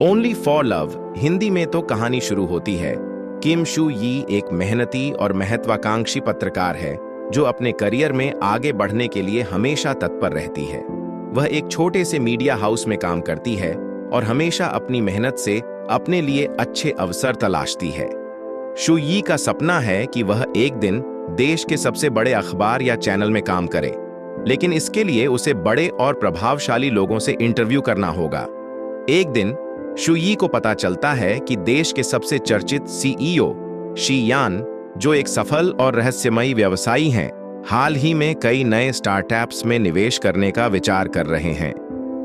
Only for love Hindi में तो कहानी शुरू होती है। किम शू यी एक मेहनती और महत्वाकांक्षी पत्रकार है जो अपने करियर में आगे बढ़ने के लिए हमेशा तत्पर रहती है। वह एक छोटे से मीडिया हाउस में काम करती है और हमेशा अपनी मेहनत से अपने लिए अच्छे अवसर तलाशती है। शू यी का सपना है कि वह एक दिन देश के सबसे बड़े अखबार या चैनल में काम करे, लेकिन इसके लिए उसे बड़े और प्रभावशाली लोगों से इंटरव्यू करना होगा। एक दिन शू यी को पता चलता है कि देश के सबसे चर्चित सीईओ शी यान, जो एक सफल और रहस्यमयी व्यवसायी हैं, हाल ही में कई नए स्टार्टअप्स में निवेश करने का विचार कर रहे हैं।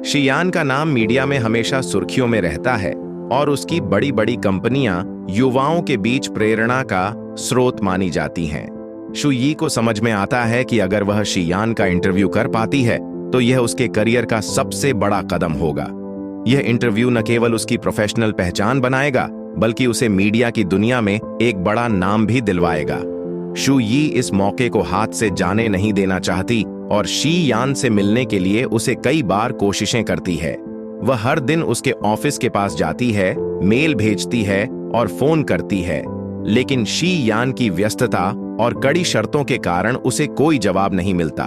शी यान का नाम मीडिया में हमेशा सुर्खियों में रहता है और उसकी बड़ी बड़ी कंपनियां युवाओं के बीच प्रेरणा का स्रोत मानी जाती हैं। शू यी को समझ में आता है कि अगर वह शी यान का इंटरव्यू कर पाती है तो यह उसके करियर का सबसे बड़ा कदम होगा। यह इंटरव्यू न केवल उसकी प्रोफेशनल पहचान बनाएगा, बल्कि उसे मीडिया की दुनिया में एक बड़ा नाम भी दिलवाएगा। शू यी इस मौके को हाथ से जाने नहीं देना चाहती और शी यान से मिलने के लिए उसे कई बार कोशिशें करती है। वह हर दिन उसके ऑफिस के पास जाती है, मेल भेजती है और फोन करती है, लेकिन शी यान की व्यस्तता और कड़ी शर्तों के कारण उसे कोई जवाब नहीं मिलता।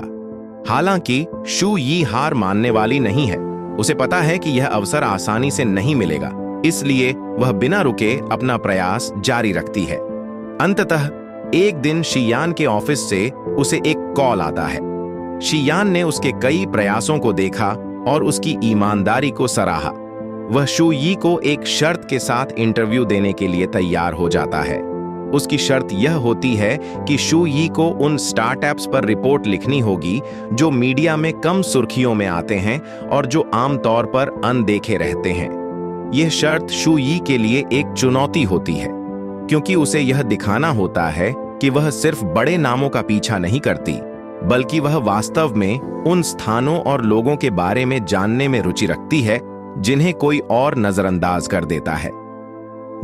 हालांकि शू यी हार मानने वाली नहीं है। उसे पता है कि यह अवसर आसानी से नहीं मिलेगा, इसलिए वह बिना रुके अपना प्रयास जारी रखती है। अंततः एक दिन शी यान के ऑफिस से उसे एक कॉल आता है। शी यान ने उसके कई प्रयासों को देखा और उसकी ईमानदारी को सराहा। वह शू यी को एक शर्त के साथ इंटरव्यू देने के लिए तैयार हो जाता है। उसकी शर्त यह होती है कि शू यी को उन स्टार्टअप्स पर रिपोर्ट लिखनी होगी जो मीडिया में कम सुर्खियों में आते हैं और जो आमतौर पर अनदेखे रहते हैं। यह शर्त शू यी के लिए एक चुनौती होती है, क्योंकि उसे यह दिखाना होता है कि वह सिर्फ बड़े नामों का पीछा नहीं करती, बल्कि वह वास्तव में उन स्थानों और लोगों के बारे में जानने में रुचि रखती है जिन्हें कोई और नजरअंदाज कर देता है।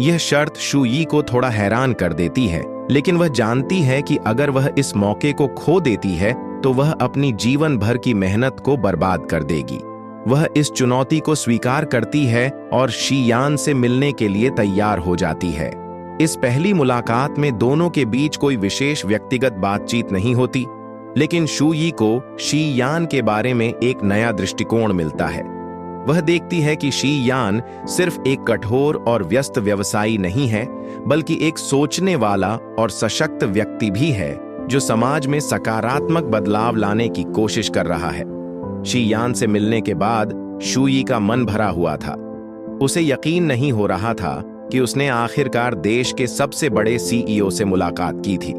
यह शर्त शू यी को थोड़ा हैरान कर देती है, लेकिन वह जानती है कि अगर वह इस मौके को खो देती है तो वह अपनी जीवन भर की मेहनत को बर्बाद कर देगी। वह इस चुनौती को स्वीकार करती है और शी यान से मिलने के लिए तैयार हो जाती है। इस पहली मुलाकात में दोनों के बीच कोई विशेष व्यक्तिगत बातचीत नहीं होती, लेकिन शू यी को शी यान के बारे में एक नया दृष्टिकोण मिलता है। वह देखती है कि शी यान सिर्फ एक कठोर और व्यस्त व्यवसायी नहीं है, बल्कि एक सोचने वाला और सशक्त व्यक्ति भी है जो समाज में सकारात्मक बदलाव लाने की कोशिश कर रहा है। शी यान से मिलने के बाद शू यी का मन भरा हुआ था। उसे यकीन नहीं हो रहा था कि उसने आखिरकार देश के सबसे बड़े सीईओ से मुलाकात की थी।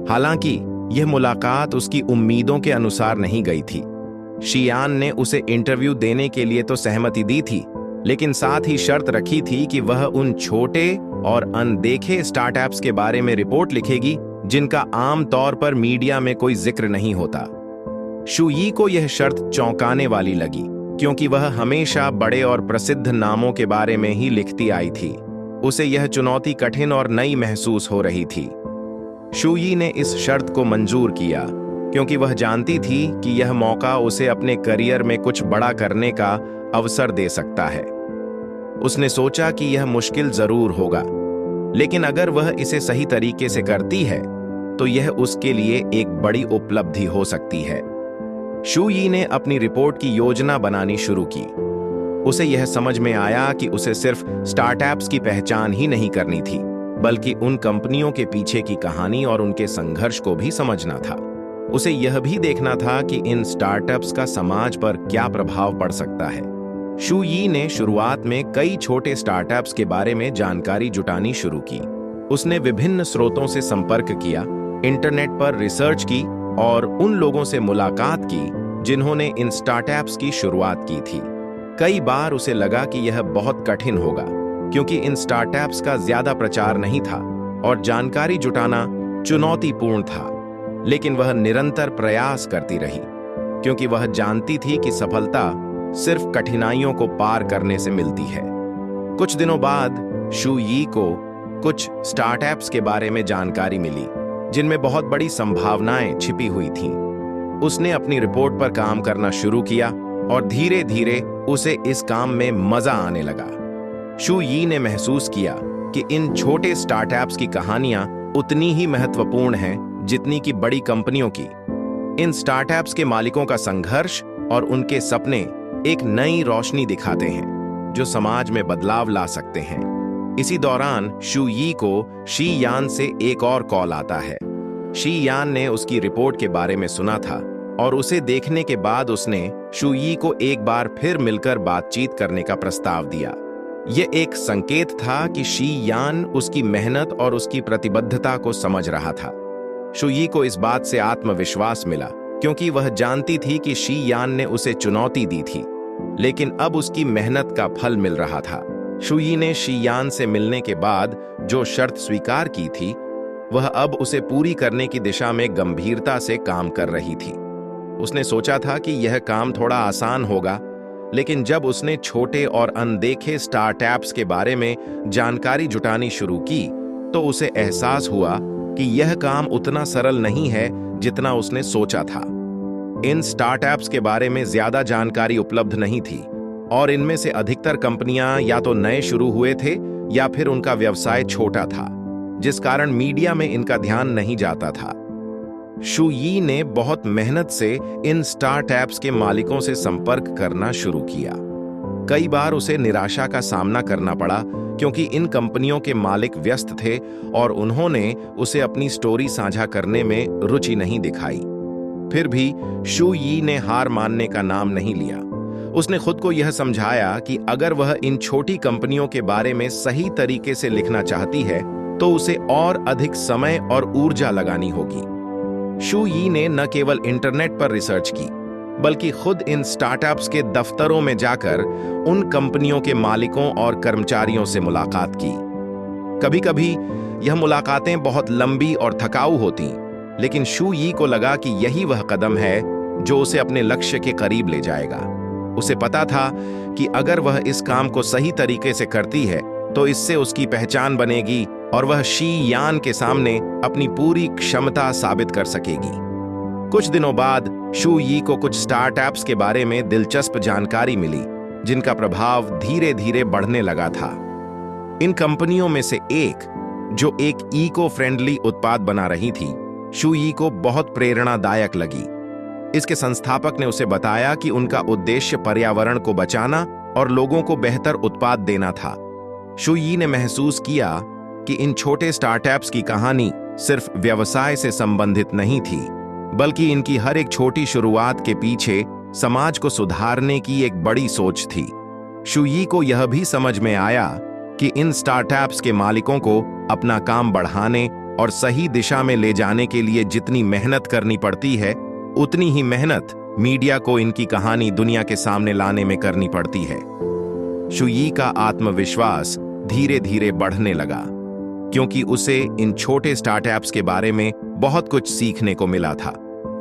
हालांकि यह मुलाकात उसकी उम्मीदों के अनुसार नहीं गई थी। शी यान ने उसे इंटरव्यू देने के लिए तो सहमति दी थी, लेकिन साथ ही शर्त रखी थी कि वह उन छोटे और अनदेखे स्टार्टअप्स के बारे में रिपोर्ट लिखेगी जिनका आम तौर पर मीडिया में कोई जिक्र नहीं होता। शू यी को यह शर्त चौंकाने वाली लगी, क्योंकि वह हमेशा बड़े और प्रसिद्ध नामों के बारे में ही लिखती आई थी। उसे यह चुनौती कठिन और नई महसूस हो रही थी। शू यी ने इस शर्त को मंजूर किया, क्योंकि वह जानती थी कि यह मौका उसे अपने करियर में कुछ बड़ा करने का अवसर दे सकता है। उसने सोचा कि यह मुश्किल जरूर होगा, लेकिन अगर वह इसे सही तरीके से करती है तो यह उसके लिए एक बड़ी उपलब्धि हो सकती है। शू यी ने अपनी रिपोर्ट की योजना बनानी शुरू की। उसे यह समझ में आया कि उसे सिर्फ स्टार्टअप्स की पहचान ही नहीं करनी थी, बल्कि उन कंपनियों के पीछे की कहानी और उनके संघर्ष को भी समझना था। उसे यह भी देखना था कि इन स्टार्टअप्स का समाज पर क्या प्रभाव पड़ सकता है। शू यी ने शुरुआत में कई छोटे स्टार्टअप्स के बारे में जानकारी जुटानी शुरू की। उसने विभिन्न स्रोतों से संपर्क किया, इंटरनेट पर रिसर्च की और उन लोगों से मुलाकात की जिन्होंने इन स्टार्टअप्स की शुरुआत की थी। कई बार उसे लगा कि यह बहुत कठिन होगा, क्योंकि इन स्टार्टअप्स का ज्यादा प्रचार नहीं था और जानकारी जुटाना चुनौतीपूर्ण था, लेकिन वह निरंतर प्रयास करती रही, क्योंकि वह जानती थी कि सफलता सिर्फ कठिनाइयों को पार करने से मिलती है। कुछ दिनों बाद शू यी को कुछ स्टार्टअप्स के बारे में जानकारी मिली जिनमें बहुत बड़ी संभावनाएं छिपी हुई थीं। उसने अपनी रिपोर्ट पर काम करना शुरू किया और धीरे धीरे उसे इस काम में मजा आने लगा। शू यी ने महसूस किया कि इन छोटे स्टार्टअप्स की कहानियां उतनी ही महत्वपूर्ण हैं जितनी कि बड़ी कंपनियों की। इन स्टार्टअप्स के मालिकों का संघर्ष और उनके सपने एक नई रोशनी दिखाते हैं जो समाज में बदलाव ला सकते हैं। इसी दौरान शू यी को शी यान से एक और कॉल आता है। शी यान ने उसकी रिपोर्ट के बारे में सुना था और उसे देखने के बाद उसने शू यी को एक बार फिर मिलकर बातचीत करने का प्रस्ताव दिया। यह एक संकेत था कि शी यान उसकी मेहनत और उसकी प्रतिबद्धता को समझ रहा था। शू यी को इस बात से आत्मविश्वास मिला क्योंकि वह जानती थी कि शी यान ने उसे चुनौती दी थी, लेकिन अब उसकी मेहनत का फल मिल रहा था। शू यी ने शी यान से मिलने के बाद जो शर्त स्वीकार की थी, वह अब उसे पूरी करने की दिशा में गंभीरता से काम कर रही थी। उसने सोचा था कि यह काम थोड़ा आसान होगा, लेकिन जब उसने छोटे और अनदेखे स्टार्टअप्स के बारे में जानकारी जुटानी शुरू की, तो उसे एहसास हुआ कि यह काम उतना सरल नहीं है जितना उसने सोचा था। इन स्टार्टअप्स के बारे में ज्यादा जानकारी उपलब्ध नहीं थी और इनमें से अधिकतर कंपनियां या तो नए शुरू हुए थे या फिर उनका व्यवसाय छोटा था, जिस कारण मीडिया में इनका ध्यान नहीं जाता था। शू यी ने बहुत मेहनत से इन स्टार्टअप्स के मालिकों से संपर्क करना शुरू किया। कई बार उसे निराशा का सामना करना पड़ा क्योंकि इन कंपनियों के मालिक व्यस्त थे और उन्होंने उसे अपनी स्टोरी साझा करने में रुचि नहीं दिखाई। फिर भी शू यी ने हार मानने का नाम नहीं लिया। उसने खुद को यह समझाया कि अगर वह इन छोटी कंपनियों के बारे में सही तरीके से लिखना चाहती है तो उसे और अधिक समय और ऊर्जा लगानी होगी। शू यी ने न केवल इंटरनेट पर रिसर्च की, बल्कि खुद इन स्टार्टअप्स के दफ्तरों में जाकर उन कंपनियों के मालिकों और कर्मचारियों से मुलाकात की। कभी-कभी यह मुलाकातें बहुत लंबी और थकाऊ होती, लेकिन शू यी को लगा कि यही वह कदम है जो उसे अपने लक्ष्य के करीब ले जाएगा। उसे पता था कि अगर वह इस काम को सही तरीके से करती है तो इससे उसकी पहचान बनेगी और वह शी यान के सामने अपनी पूरी क्षमता साबित कर सकेगी। कुछ दिनों बाद शू यी को कुछ स्टार्टअप्स के बारे में दिलचस्प जानकारी मिली, जिनका प्रभाव धीरे धीरे बढ़ने लगा था। इन कंपनियों में से एक, जो एक इको फ्रेंडली उत्पाद बना रही थी, शू यी को बहुत प्रेरणादायक लगी। इसके संस्थापक ने उसे बताया कि उनका उद्देश्य पर्यावरण को बचाना और लोगों को बेहतर उत्पाद देना था। शू यी ने महसूस किया कि इन छोटे स्टार्टअप्स की कहानी सिर्फ व्यवसाय से संबंधित नहीं थी, बल्कि इनकी हर एक छोटी शुरुआत के पीछे समाज को सुधारने की एक बड़ी सोच थी। शू यी को यह भी समझ में आया कि इन स्टार्टअप्स के मालिकों को अपना काम बढ़ाने और सही दिशा में ले जाने के लिए जितनी मेहनत करनी पड़ती है, उतनी ही मेहनत मीडिया को इनकी कहानी दुनिया के सामने लाने में करनी पड़ती है। शू यी का आत्मविश्वास धीरे धीरे बढ़ने लगा, क्योंकि उसे इन छोटे स्टार्टअप्स के बारे में बहुत कुछ सीखने को मिला था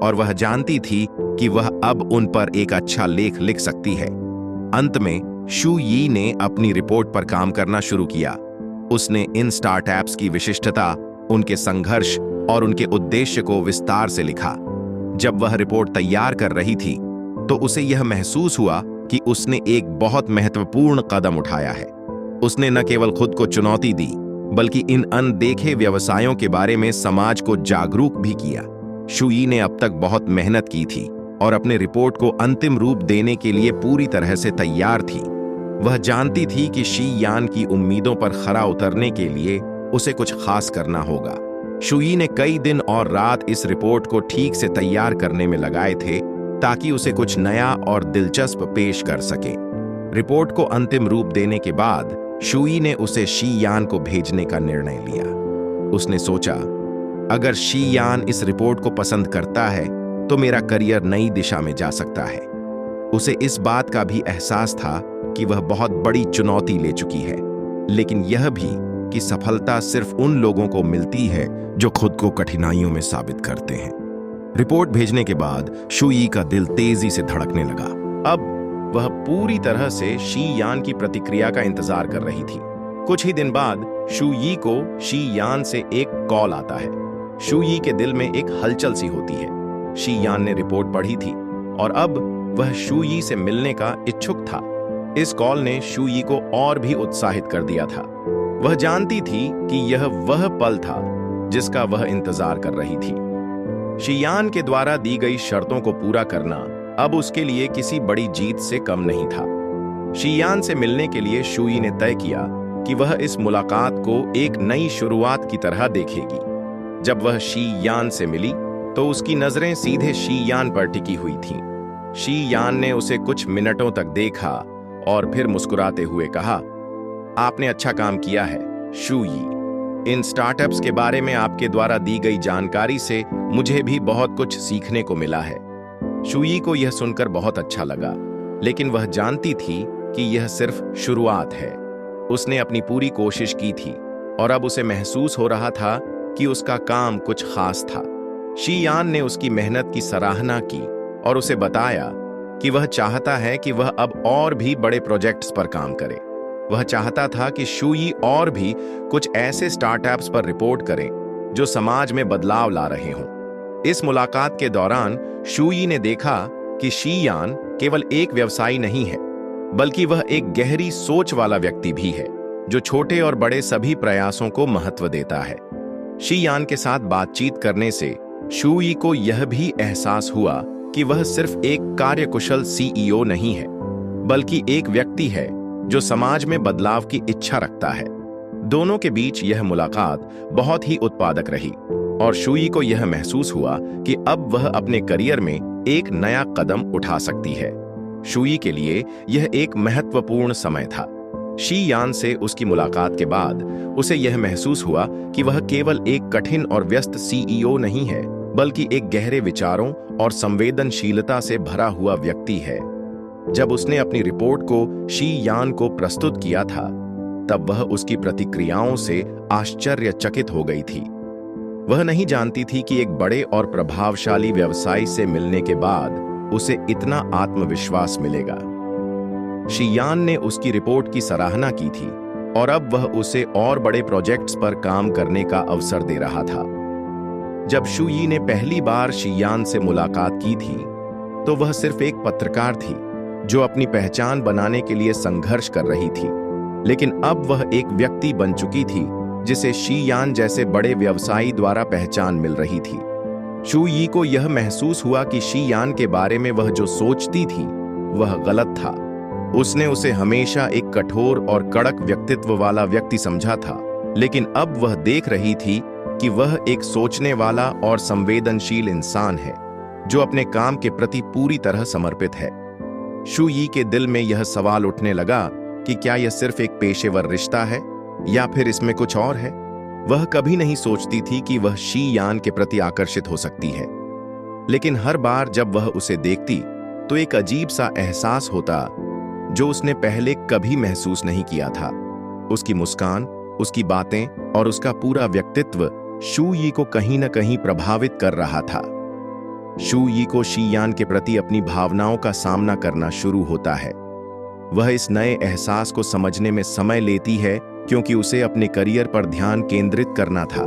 और वह जानती थी कि वह अब उन पर एक अच्छा लेख लिख सकती है। अंत में शू यी ने अपनी रिपोर्ट पर काम करना शुरू किया। उसने इन स्टार्टअप्स की विशिष्टता, उनके संघर्ष और उनके उद्देश्य को विस्तार से लिखा। जब वह रिपोर्ट तैयार कर रही थी तो उसे यह महसूस हुआ कि उसने एक बहुत महत्वपूर्ण कदम उठाया है। उसने न केवल खुद को चुनौती दी, बल्कि इन अनदेखे व्यवसायों के बारे में समाज को जागरूक भी किया। शू यी ने अब तक बहुत मेहनत की थी और अपने रिपोर्ट को अंतिम रूप देने के लिए पूरी तरह से तैयार थी। वह जानती थी कि शी यान की उम्मीदों पर खरा उतरने के लिए उसे कुछ खास करना होगा। शू यी ने कई दिन और रात इस रिपोर्ट को ठीक से तैयार करने में लगाए थे ताकि उसे कुछ नया और दिलचस्प पेश कर सके। रिपोर्ट को अंतिम रूप देने के बाद शू यी ने उसे शी यान को भेजने का निर्णय लिया। उसने सोचा, अगर शी यान इस रिपोर्ट को पसंद करता है तो मेरा करियर नई दिशा में जा सकता है। उसे इस बात का भी एहसास था कि वह बहुत बड़ी चुनौती ले चुकी है, लेकिन यह भी कि सफलता सिर्फ उन लोगों को मिलती है जो खुद को कठिनाइयों में साबित करते हैं। रिपोर्ट भेजने के बाद शू यी का दिल तेजी से धड़कने लगा। अब वह पूरी तरह से शी यान की प्रतिक्रिया का इंतजार कर रही थी। कुछ ही दिन बाद शू यी को शी यान से एक कॉल आता है। शू यी के दिल में एक हलचल सी होती है। शी यान ने रिपोर्ट पढ़ी थी और अब वह शू यी से मिलने का इच्छुक था। इस कॉल ने शू यी को और भी उत्साहित कर दिया था। वह जानती थी कि यह वह पल था जिसका वह इंतजार कर रही थी। शियान के द्वारा दी गई शर्तों को पूरा करना अब उसके लिए किसी बड़ी जीत से कम नहीं था। शियान से मिलने के लिए शू यी ने तय किया कि वह इस मुलाकात को एक नई शुरुआत की तरह देखेगी। जब वह शियान से मिली तो उसकी नजरें सीधे शियान पर टिकी हुई थीं। शियान ने उसे कुछ मिनटों तक देखा और फिर मुस्कुराते हुए कहा, आपने अच्छा काम किया है शू यी। इन स्टार्टअप्स के बारे में आपके द्वारा दी गई जानकारी से मुझे भी बहुत कुछ सीखने को मिला है। शू यी को यह सुनकर बहुत अच्छा लगा, लेकिन वह जानती थी कि यह सिर्फ शुरुआत है। उसने अपनी पूरी कोशिश की थी और अब उसे महसूस हो रहा था कि उसका काम कुछ खास था। शियान ने उसकी मेहनत की सराहना की और उसे बताया कि वह चाहता है कि वह अब और भी बड़े प्रोजेक्ट्स पर काम करे। वह चाहता था कि शू यी और भी कुछ ऐसे स्टार्टअप्स पर रिपोर्ट करें जो समाज में बदलाव ला रहे हों। इस मुलाकात के दौरान शू यी ने देखा कि शियान केवल एक व्यवसायी नहीं है, बल्कि वह एक गहरी सोच वाला व्यक्ति भी है जो छोटे और बड़े सभी प्रयासों को महत्व देता है। शियान के साथ बातचीत करने से शू यी को यह भी एहसास हुआ कि वह सिर्फ एक कार्यकुशल सीईओ नहीं है, बल्कि एक व्यक्ति है जो समाज में बदलाव की इच्छा रखता है। दोनों के बीच यह मुलाकात बहुत ही उत्पादक रही और शू यी को यह महसूस हुआ कि अब वह अपने करियर में एक नया कदम उठा सकती है। शू यी के लिए यह एक महत्वपूर्ण समय था। शियान से उसकी मुलाकात के बाद उसे यह महसूस हुआ कि वह केवल एक कठिन और व्यस्त सीईओ नहीं है, बल्कि एक गहरे विचारों और संवेदनशीलता से भरा हुआ व्यक्ति है। जब उसने अपनी रिपोर्ट को शियान को प्रस्तुत किया था, तब वह उसकी प्रतिक्रियाओं से आश्चर्यचकित हो गई थी। वह नहीं जानती थी कि एक बड़े और प्रभावशाली व्यवसायी से मिलने के बाद उसे इतना आत्मविश्वास मिलेगा। शियान ने उसकी रिपोर्ट की सराहना की थी और अब वह उसे और बड़े प्रोजेक्ट्स पर काम करने का अवसर दे रहा था। जब शू यी ने पहली बार शियान से मुलाकात की थी, तो वह सिर्फ एक पत्रकार थी जो अपनी पहचान बनाने के लिए संघर्ष कर रही थी, लेकिन अब वह एक व्यक्ति बन चुकी थी जिसे शियान जैसे बड़े व्यवसायी द्वारा पहचान मिल रही थी। शू यी को यह महसूस हुआ कि शियान के बारे में वह जो सोचती थी वह गलत था। उसने उसे हमेशा एक कठोर और कड़क व्यक्तित्व वाला व्यक्ति समझा था, लेकिन अब वह देख रही थी कि वह एक सोचने वाला और संवेदनशील इंसान है जो अपने काम के प्रति पूरी तरह समर्पित है। शू यी के दिल में यह सवाल उठने लगा कि क्या यह सिर्फ एक पेशेवर रिश्ता है या फिर इसमें कुछ और है। वह कभी नहीं सोचती थी कि वह शियान के प्रति आकर्षित हो सकती है, लेकिन हर बार जब वह उसे देखती तो एक अजीब सा एहसास होता जो उसने पहले कभी महसूस नहीं किया था। उसकी मुस्कान, उसकी बातें और उसका पूरा व्यक्तित्व शू यी को कहीं न कहीं प्रभावित कर रहा था। शू यी को शियान के प्रति अपनी भावनाओं का सामना करना शुरू होता है। वह इस नए एहसास को समझने में समय लेती है क्योंकि उसे अपने करियर पर ध्यान केंद्रित करना था।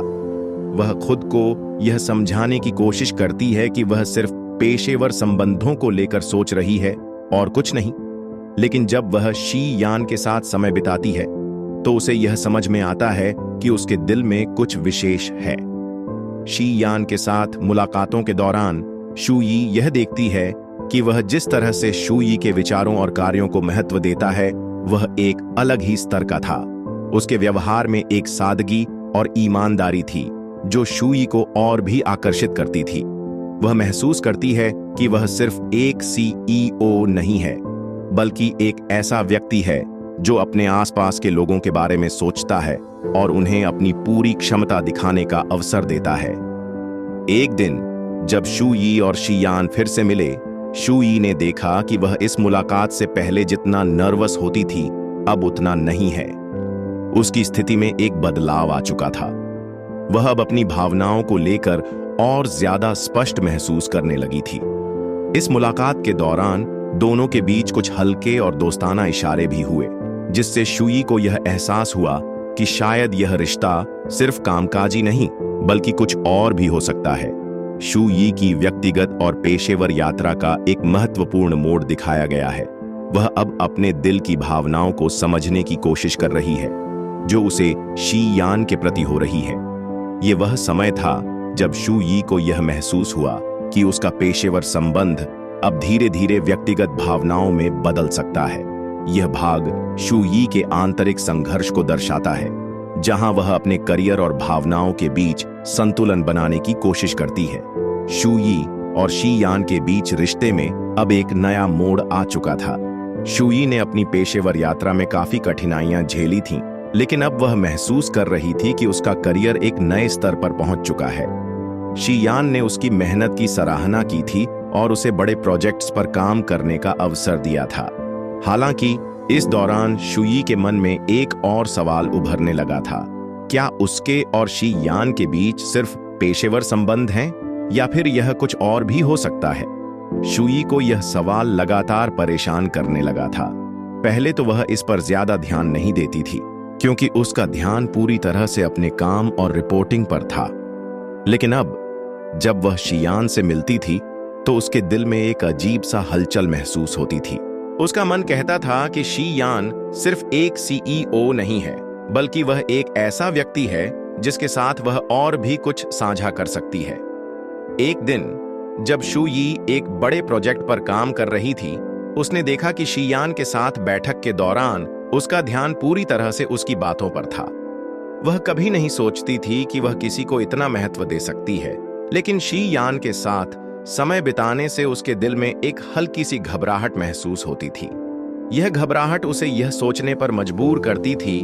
वह खुद को यह समझाने की कोशिश करती है कि वह सिर्फ पेशेवर संबंधों को लेकर सोच रही है और कुछ नहीं, लेकिन जब वह शियान के साथ समय बिताती है तो उसे यह समझ में आता है कि उसके दिल में कुछ विशेष है। शियान के साथ मुलाकातों के दौरान शू यी यह देखती है कि वह जिस तरह से शू यी के विचारों और कार्यों को महत्व देता है वह एक अलग ही स्तर का था। उसके व्यवहार में एक सादगी और ईमानदारी थी जो शू यी को और भी आकर्षित करती थी। वह महसूस करती है कि वह सिर्फ एक सीईओ नहीं है, बल्कि एक ऐसा व्यक्ति है जो अपने आसपास के लोगों के बारे में सोचता है और उन्हें अपनी पूरी क्षमता दिखाने का अवसर देता है। एक दिन जब शू यी और शियान फिर से मिले, शू यी ने देखा कि वह इस मुलाकात से पहले जितना नर्वस होती थी अब उतना नहीं है। उसकी स्थिति में एक बदलाव आ चुका था। वह अब अपनी भावनाओं को लेकर और ज्यादा स्पष्ट महसूस करने लगी थी। इस मुलाकात के दौरान दोनों के बीच कुछ हल्के और दोस्ताना इशारे भी हुए, जिससे शू यी को यह एहसास हुआ कि शायद यह रिश्ता सिर्फ कामकाजी नहीं बल्कि कुछ और भी हो सकता है। शू यी की व्यक्तिगत और पेशेवर यात्रा का एक महत्वपूर्ण मोड़ दिखाया गया है। वह अब अपने दिल की भावनाओं को समझने की कोशिश कर रही है जो उसे शी यान के प्रति हो रही है। ये वह समय था जब शू यी को यह महसूस हुआ कि उसका पेशेवर संबंध अब धीरे धीरे व्यक्तिगत भावनाओं में बदल सकता है। यह भाग शू यी के आंतरिक संघर्ष को दर्शाता है, जहां वह अपने करियर और भावनाओं के बीच संतुलन बनाने की कोशिश करती है। शू यी और शी यान के बीच रिश्ते में अब एक नया मोड़ आ चुका था। शू यी ने अपनी पेशेवर यात्रा में काफी कठिनाइयां झेली थीं, लेकिन अब वह महसूस कर रही थी कि उसका करियर एक नए स्तर पर पहुंच चुका है। शी यान ने उसकी मेहनत की सराहना की थी और उसे बड़े प्रोजेक्ट्स पर काम करने का अवसर दिया था। हालांकि इस दौरान शू यी के मन में एक और सवाल उभरने लगा था। क्या उसके और शी यान के बीच सिर्फ पेशेवर संबंध हैं या फिर यह कुछ और भी हो सकता है? शू यी को यह सवाल लगातार परेशान करने लगा था। पहले तो वह इस पर ज्यादा ध्यान नहीं देती थी क्योंकि उसका ध्यान पूरी तरह से अपने काम और रिपोर्टिंग पर था। लेकिन अब जब वह शी यान से मिलती थी तो उसके दिल में एक अजीब सा हलचल महसूस होती थी। उसका मन कहता था कि शी यान सिर्फ एक सीईओ नहीं है, बल्कि वह एक ऐसा व्यक्ति है जिसके साथ वह और भी कुछ साझा कर सकती है। एक दिन जब शू यी एक बड़े प्रोजेक्ट पर काम कर रही थी, उसने देखा कि शी यान के साथ बैठक के दौरान उसका ध्यान पूरी तरह से उसकी बातों पर था। वह कभी नहीं सोचती थी कि वह किसी को इतना महत्व दे सकती है, लेकिन शी यान के साथ समय बिताने से उसके दिल में एक हल्की सी घबराहट महसूस होती थी। यह घबराहट उसे यह सोचने पर मजबूर करती थी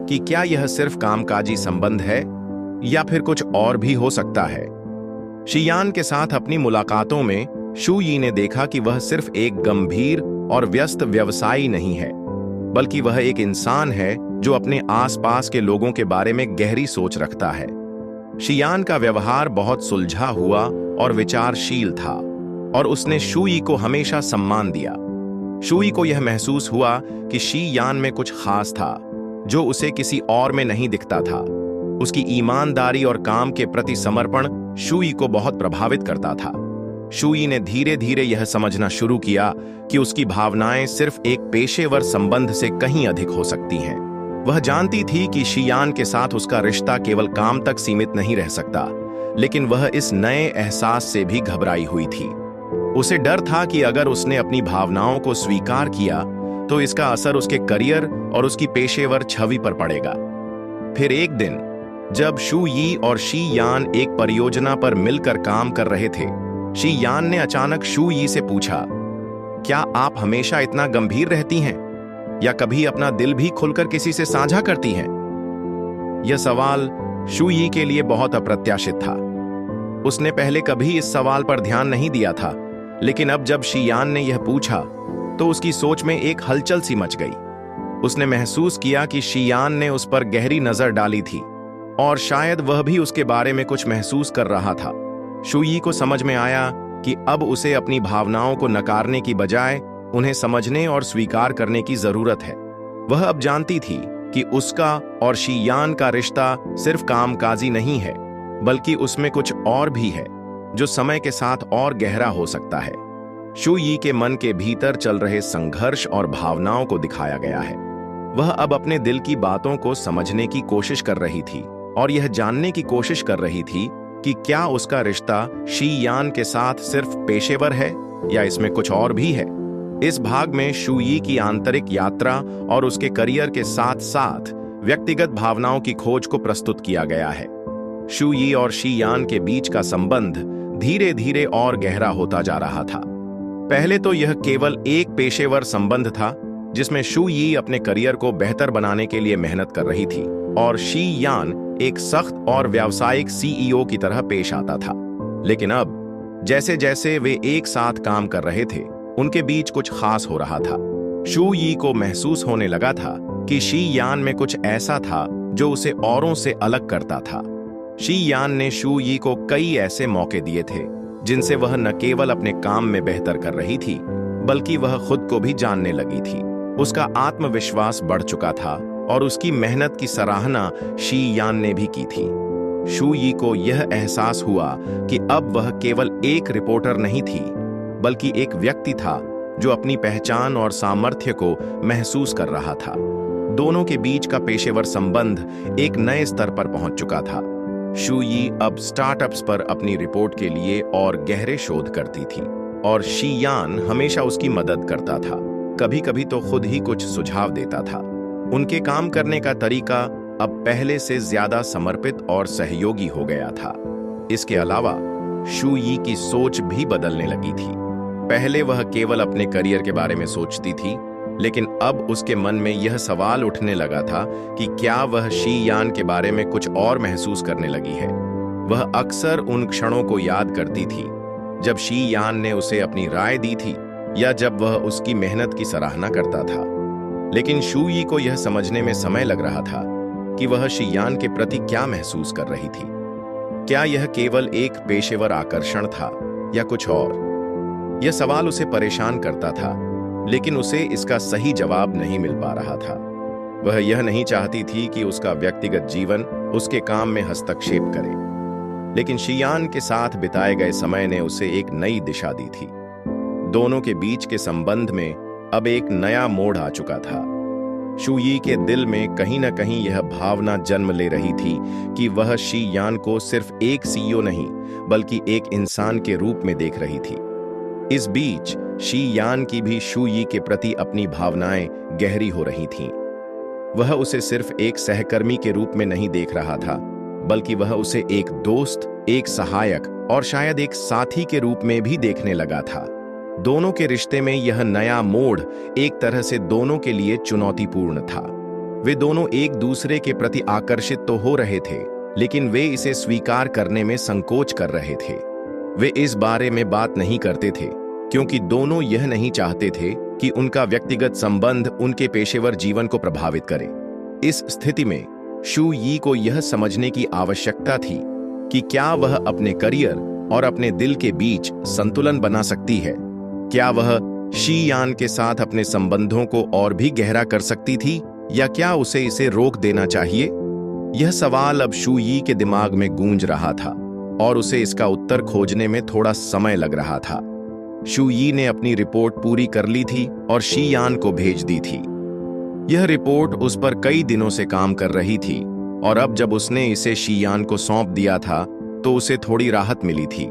कि क्या यह सिर्फ कामकाजी संबंध है या फिर कुछ और भी हो सकता है। शी यान के साथ अपनी मुलाकातों में शू यी ने देखा कि वह सिर्फ एक गंभीर और व्यस्त व्यवसायी नहीं है, बल्कि वह एक इंसान है जो अपने आसपास के लोगों के बारे में गहरी सोच रखता है। शी यान का व्यवहार बहुत सुलझा हुआ और विचारशील था और उसने शू यी को हमेशा सम्मान दिया। शू यी को यह महसूस हुआ कि शी यान में कुछ खास था जो उसे किसी और में नहीं दिखता था। उसकी ईमानदारी और काम के प्रति समर्पण शू यी को बहुत प्रभावित करता था। शू यी ने धीरे धीरे यह समझना शुरू किया कि उसकी भावनाएं सिर्फ एक पेशेवर संबंध से कहीं अधिक हो सकती हैं। वह जानती थी कि शी यान के साथ उसका रिश्ता केवल काम तक सीमित नहीं रह सकता, लेकिन वह इस नए एहसास से भी घबराई हुई थी। उसे डर था कि अगर उसने अपनी भावनाओं को स्वीकार किया तो इसका असर उसके करियर और उसकी पेशेवर छवि पर पड़ेगा। फिर एक दिन जब शू यी और शी यान एक परियोजना पर मिलकर काम कर रहे थे, शी यान ने अचानक शू यी से पूछा, क्या आप हमेशा इतना गंभीर रहती हैं या कभी अपना दिल भी खुलकर किसी से साझा करती हैं? यह सवाल शू यी के लिए बहुत अप्रत्याशित था। उसने पहले कभी इस सवाल पर ध्यान नहीं दिया था, लेकिन अब जब शी यान ने यह पूछा तो उसकी सोच में एक हलचल सी मच गई। उसने महसूस किया कि शी यान ने उस पर गहरी नजर डाली थी और शायद वह भी उसके बारे में कुछ महसूस कर रहा था। शू यी को समझ में आया कि अब उसे अपनी भावनाओं को नकारने की बजाय उन्हें समझने और स्वीकार करने की जरूरत है। वह अब जानती थी कि उसका और शी यान का रिश्ता सिर्फ कामकाजी नहीं है, बल्कि उसमें कुछ और भी है जो समय के साथ और गहरा हो सकता है। शू यी के मन के भीतर चल रहे संघर्ष और भावनाओं को दिखाया गया है। वह अब अपने दिल की बातों को समझने की कोशिश कर रही थी और यह जानने की कोशिश कर रही थी कि क्या उसका रिश्ता शी यान के साथ सिर्फ पेशेवर है या इसमें कुछ और भी है। इस भाग में शू यी की आंतरिक यात्रा और उसके करियर के साथ साथ व्यक्तिगत भावनाओं की खोज को प्रस्तुत किया गया है। शू यी और शी यान के बीच का संबंध धीरे धीरे और गहरा होता जा रहा था। पहले तो यह केवल एक पेशेवर संबंध था जिसमें शू यी अपने करियर को बेहतर बनाने के लिए मेहनत कर रही थी और शी यान एक सख्त और व्यावसायिक सीईओ की तरह पेश आता था। लेकिन अब जैसे जैसे वे एक साथ काम कर रहे थे, उनके बीच कुछ खास हो रहा था। शू यी को महसूस होने लगा था कि शी यान में कुछ ऐसा था जो उसे औरों से अलग करता था। शी यान ने शू यी को कई ऐसे मौके दिए थे जिनसे वह न केवल अपने काम में बेहतर कर रही थी, बल्कि वह खुद को भी जानने लगी थी। उसका आत्मविश्वास बढ़ चुका था और उसकी मेहनत की सराहना शी यान ने भी की थी। शू यी को यह एहसास हुआ कि अब वह केवल एक रिपोर्टर नहीं थी, बल्कि एक व्यक्ति था जो अपनी पहचान और सामर्थ्य को महसूस कर रहा था। दोनों के बीच का पेशेवर संबंध एक नए स्तर पर पहुंच चुका था। शू यी अब स्टार्टअप्स पर अपनी रिपोर्ट के लिए और गहरे शोध करती थी और शी यान हमेशा उसकी मदद करता था, कभी कभी तो खुद ही कुछ सुझाव देता था। उनके काम करने का तरीका अब पहले से ज्यादा समर्पित और सहयोगी हो गया था। इसके अलावा शू यी की सोच भी बदलने लगी थी। पहले वह केवल अपने करियर के बारे में सोचती थी, लेकिन अब उसके मन में यह सवाल उठने लगा था कि क्या वह शी यान के बारे में कुछ और महसूस करने लगी है। वह अक्सर उन क्षणों को याद करती थी जब शी यान ने उसे अपनी राय दी थी या जब वह उसकी मेहनत की सराहना करता था। लेकिन शू यी को यह समझने में समय लग रहा था कि वह शी यान के प्रति क्या महसूस कर रही थी। क्या यह केवल एक पेशेवर आकर्षण था या कुछ और? यह सवाल उसे परेशान करता था, लेकिन उसे इसका सही जवाब नहीं मिल पा रहा था। वह यह नहीं चाहती थी कि उसका व्यक्तिगत जीवन उसके काम में हस्तक्षेप करे, लेकिन शी यान के साथ बिताए गए समय ने उसे एक नई दिशा दी थी। दोनों के बीच के संबंध में अब एक नया मोड़ आ चुका था। शू यी के दिल में कहीं न कहीं यह भावना जन्म ले रही थी कि वह शी यान को सिर्फ एक सीईओ नहीं, बल्कि एक इंसान के रूप में देख रही थी। इस बीच शी यान की भी शू यी के प्रति अपनी भावनाएं गहरी हो रही थीं। वह उसे सिर्फ एक सहकर्मी के रूप में नहीं देख रहा था, बल्कि वह उसे एक दोस्त, एक सहायक और शायद एक साथी के रूप में भी देखने लगा था। दोनों के रिश्ते में यह नया मोड़ एक तरह से दोनों के लिए चुनौतीपूर्ण था। वे दोनों एक दूसरे के प्रति आकर्षित तो हो रहे थे, लेकिन वे इसे स्वीकार करने में संकोच कर रहे थे। वे इस बारे में बात नहीं करते थे क्योंकि दोनों यह नहीं चाहते थे कि उनका व्यक्तिगत संबंध उनके पेशेवर जीवन को प्रभावित करे। इस स्थिति में शू यी को यह समझने की आवश्यकता थी कि क्या वह अपने करियर और अपने दिल के बीच संतुलन बना सकती है। क्या वह शी यान के साथ अपने संबंधों को और भी गहरा कर सकती थी, या क्या उसे इसे रोक देना चाहिए? यह सवाल अब शू यी के दिमाग में गूंज रहा था और उसे इसका उत्तर खोजने में थोड़ा समय लग रहा था। शू यी ने अपनी रिपोर्ट पूरी कर ली थी और शी यान को भेज दी थी। यह रिपोर्ट उस पर कई दिनों से काम कर रही थी और अब जब उसने इसे शी यान को सौंप दिया था तो उसे थोड़ी राहत मिली थी।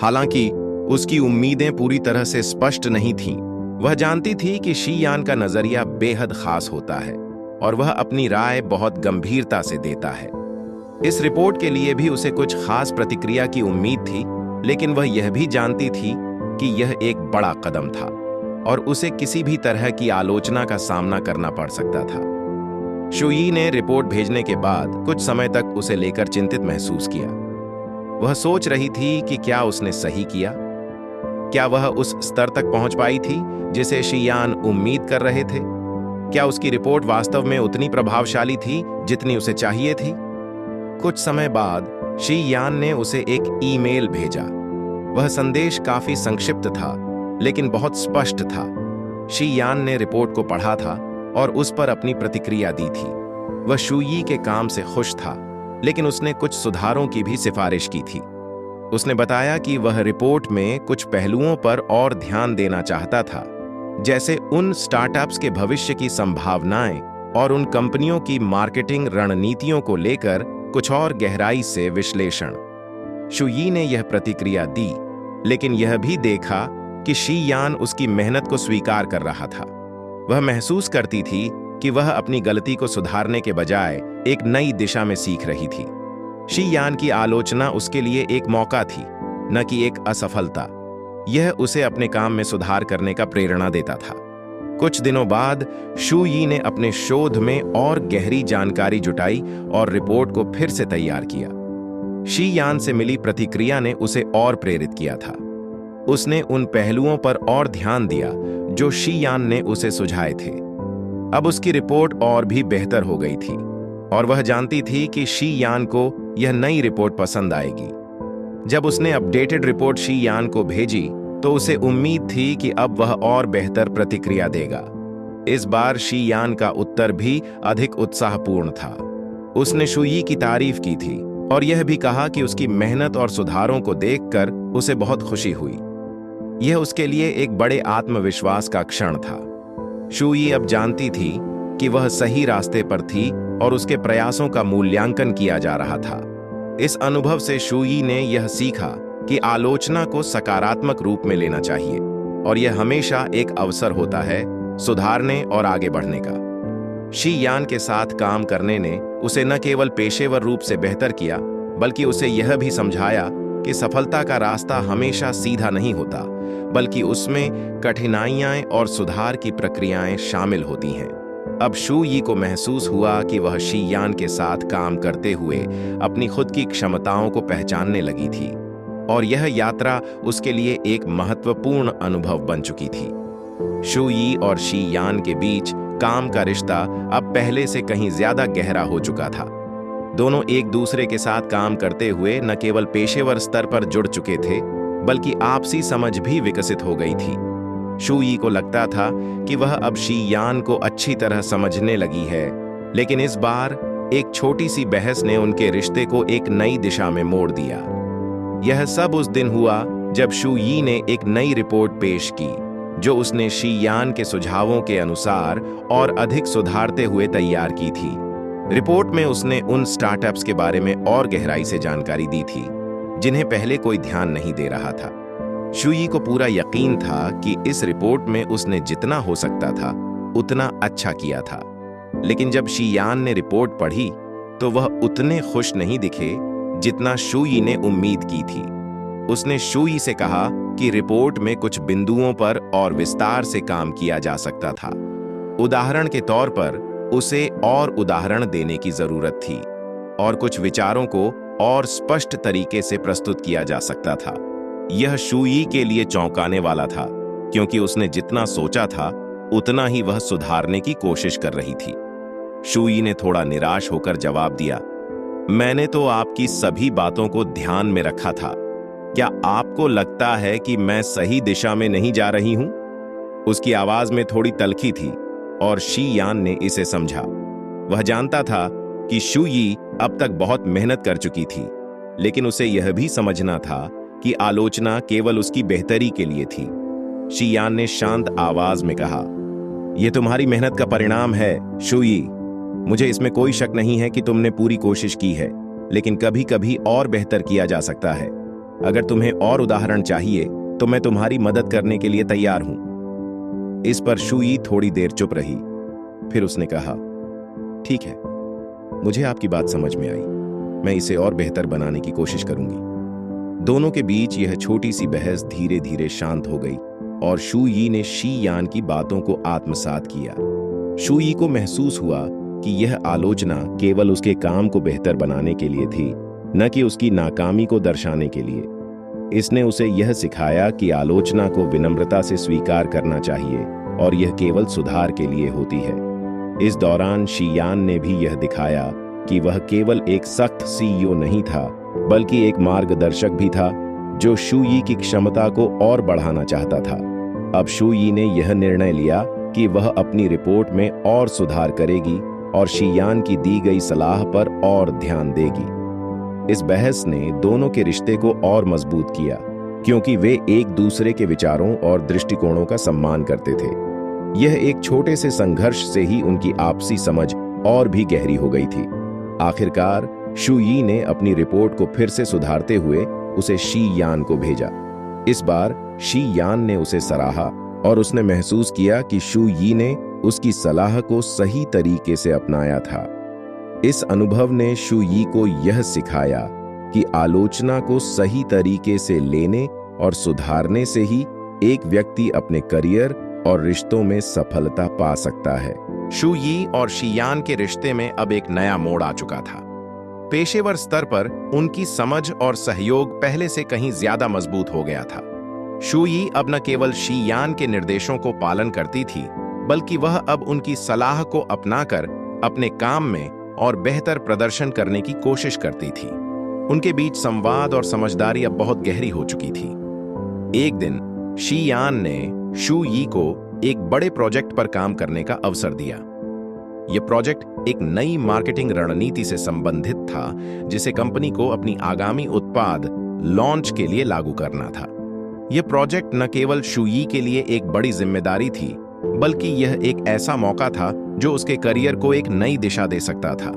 हालांकि उसकी उम्मीदें पूरी तरह से स्पष्ट नहीं थीं। वह जानती थी कि शी यान का नजरिया बेहद खास होता है और वह अपनी राय बहुत गंभीरता से देता है। इस रिपोर्ट के लिए भी उसे कुछ खास प्रतिक्रिया की उम्मीद थी, लेकिन वह यह भी जानती थी कि यह एक बड़ा कदम था और उसे किसी भी तरह की आलोचना का सामना करना पड़ सकता था। शू यी ने रिपोर्ट भेजने के बाद कुछ समय तक उसे लेकर चिंतित महसूस किया। वह सोच रही थी कि क्या उसने सही किया, क्या वह उस स्तर तक पहुंच पाई थी जिसे शी यान उम्मीद कर रहे थे? क्या उसकी रिपोर्ट वास्तव में उतनी प्रभावशाली थी जितनी उसे चाहिए थी? कुछ समय बाद शी यान ने उसे एक ईमेल भेजा। वह संदेश काफी संक्षिप्त था, लेकिन बहुत स्पष्ट था। शी यान ने रिपोर्ट को पढ़ा था और उस पर अपनी प्रतिक्रिया दी थी। वह शू यी के काम से खुश था, लेकिन उसने कुछ सुधारों की भी सिफारिश की थी। उसने बताया कि वह रिपोर्ट में कुछ पहलुओं पर और ध्यान देना चाहता था, जैसे उन स्टार्टअप्स के भविष्य की संभावनाएं और उन कंपनियों की मार्केटिंग रणनीतियों को लेकर कुछ और गहराई से विश्लेषण। शू यी ने यह प्रतिक्रिया दी, लेकिन यह भी देखा कि शी यान उसकी मेहनत को स्वीकार कर रहा था। वह महसूस करती थी कि वह अपनी गलती को सुधारने के बजाय एक नई दिशा में सीख रही थी। शी यान की आलोचना उसके लिए एक मौका थी, न कि एक असफलता। यह उसे अपने काम में सुधार करने का प्रेरणा देता था। कुछ दिनों बाद शू यी ने अपने शोध में और गहरी जानकारी जुटाई और रिपोर्ट को फिर से तैयार किया। शी यान से मिली प्रतिक्रिया ने उसे और प्रेरित किया था। उसने उन पहलुओं पर और ध्यान दिया जो शी यान ने उसे सुझाए थे। अब उसकी रिपोर्ट और भी बेहतर हो गई थी और वह जानती थी कि शी यान को यह नई रिपोर्ट पसंद आएगी। जब उसने अपडेटेड रिपोर्ट शी यान को भेजी तो उसे उम्मीद थी कि अब वह और बेहतर प्रतिक्रिया देगा। इस बार शी यान का उत्तर भी अधिक उत्साहपूर्ण था। उसने शू यी की तारीफ की थी और यह भी कहा कि उसकी मेहनत और सुधारों को देखकर उसे बहुत खुशी हुई। यह उसके लिए एक बड़े आत्मविश्वास का क्षण था। शू यी अब जानती थी कि वह सही रास्ते पर थी और उसके प्रयासों का मूल्यांकन किया जा रहा था। इस अनुभव से शू यी ने यह सीखा कि आलोचना को सकारात्मक रूप में लेना चाहिए और यह हमेशा एक अवसर होता है सुधारने और आगे बढ़ने का। शी यान के साथ काम करने ने उसे न केवल पेशेवर रूप से बेहतर किया, बल्कि उसे यह भी समझाया कि सफलता का रास्ता हमेशा सीधा नहीं होता, बल्कि उसमें कठिनाइयां और सुधार की प्रक्रियाएं शामिल होती हैं। अब शू यी को महसूस हुआ कि वह शी यान के साथ काम करते हुए अपनी खुद की क्षमताओं को पहचानने लगी थी और यह यात्रा उसके लिए एक महत्वपूर्ण अनुभव बन चुकी थी। शू यी और शी यान के बीच काम का रिश्ता अब पहले से कहीं ज्यादा गहरा हो चुका था। दोनों एक दूसरे के साथ काम करते हुए न केवल पेशेवर स्तर पर जुड़ चुके थे, बल्कि आपसी समझ भी विकसित हो गई थी। शू यी को लगता था कि वह अब शी यान को अच्छी तरह समझने लगी है, लेकिन इस बार एक छोटी सी बहस ने उनके रिश्ते को एक नई दिशा में मोड़ दिया। यह सब उस दिन हुआ जब शू यी ने एक नई रिपोर्ट पेश की, जो उसने शी यान के सुझावों के अनुसार और अधिक सुधारते हुए तैयार की थी। रिपोर्ट में उसने उन स्टार्टअप्स के बारे में और गहराई से जानकारी दी थी जिन्हें पहले कोई ध्यान नहीं दे रहा था। शू यी को पूरा यकीन था कि इस रिपोर्ट में उसने जितना हो सकता था उतना अच्छा किया था, लेकिन जब शी यान ने रिपोर्ट पढ़ी तो वह उतने खुश नहीं दिखे जितना शू यी ने उम्मीद की थी। उसने शू यी से कहा कि रिपोर्ट में कुछ बिंदुओं पर और विस्तार से काम किया जा सकता था। उदाहरण के तौर पर उसे और उदाहरण देने की जरूरत थी और कुछ विचारों को और स्पष्ट तरीके से प्रस्तुत किया जा सकता था। यह शू यी के लिए चौंकाने वाला था, क्योंकि उसने जितना सोचा था उतना ही वह सुधारने की कोशिश कर रही थी। शू यी ने थोड़ा निराश होकर जवाब दिया, मैंने तो आपकी सभी बातों को ध्यान में रखा था। क्या आपको लगता है कि मैं सही दिशा में नहीं जा रही हूं? उसकी आवाज में थोड़ी तल्खी थी और शी यान ने इसे समझा। वह जानता था कि शू यी अब तक बहुत मेहनत कर चुकी थी, लेकिन उसे यह भी समझना था कि आलोचना केवल उसकी बेहतरी के लिए थी। शी यान ने शांत आवाज में कहा, यह तुम्हारी मेहनत का परिणाम है शू यी। मुझे इसमें कोई शक नहीं है कि तुमने पूरी कोशिश की है, लेकिन कभी कभी और बेहतर किया जा सकता है। अगर तुम्हें और उदाहरण चाहिए तो मैं तुम्हारी मदद करने के लिए तैयार हूं। इस पर शू यी थोड़ी देर चुप रही, फिर उसने कहा, ठीक है, मुझे आपकी बात समझ में आई। मैं इसे और बेहतर बनाने की कोशिश करूंगी। दोनों के बीच यह छोटी सी बहस धीरे धीरे शांत हो गई और शू यी ने शी यान की बातों को आत्मसात किया। शू यी को महसूस हुआ कि यह आलोचना केवल उसके काम को बेहतर बनाने के लिए थी, न कि उसकी नाकामी को दर्शाने के लिए। इसने उसे यह सिखाया कि आलोचना को विनम्रता से स्वीकार करना चाहिए और यह केवल सुधार के लिए होती है। इस दौरान शी यान ने भी यह दिखाया कि वह केवल एक सख्त सीईओ नहीं था, बल्कि एक मार्गदर्शक भी था जो शू यी की क्षमता को और बढ़ाना चाहता था। अब शू यी ने यह निर्णय लिया कि वह अपनी रिपोर्ट में और सुधार करेगी और शी यान की दी गई सलाह पर और ध्यान देगी। इस बहस ने दोनों के रिश्ते को और मजबूत किया, क्योंकि वे एक दूसरे के विचारों और दृष्टिकोणों का सम्मान करते थे। यह एक छोटे से संघर्ष से ही उनकी आपसी समझ और भी गहरी हो गई थी। आखिरकार शू यी ने अपनी रिपोर्ट को फिर से सुधारते हुए उसे शी यान को भेजा। इस बार शी यान ने उसे सराहा और उसने महसूस किया कि शू यी ने उसकी सलाह को सही तरीके से अपनाया था। इस अनुभव ने शू यी को यह सिखाया कि आलोचना को सही तरीके से लेने और सुधारने से ही एक व्यक्ति अपने करियर और रिश्तों में सफलता पा सकता है। शू यी और शी यान के रिश्ते में अब एक नया मोड़ आ चुका था। पेशेवर स्तर पर उनकी समझ और सहयोग पहले से कहीं ज्यादा मजबूत हो गया था। शू यी अब न केवल शी यान के निर्देशों को पालन करती थी, बल्कि वह अब उनकी सलाह को अपनाकर अपने काम में और बेहतर प्रदर्शन करने की कोशिश करती थी। उनके बीच संवाद और समझदारी अब बहुत गहरी हो चुकी थी। एक दिन शी यान ने शू यी को एक बड़े प्रोजेक्ट पर काम करने का अवसर दिया। यह प्रोजेक्ट एक नई मार्केटिंग रणनीति से संबंधित था, जिसे कंपनी को अपनी आगामी उत्पाद लॉन्च के लिए लागू करना था। यह प्रोजेक्ट न केवल शुई के लिए एक बड़ी जिम्मेदारी थी, बल्कि यह एक ऐसा मौका था जो उसके करियर को एक नई दिशा दे सकता था।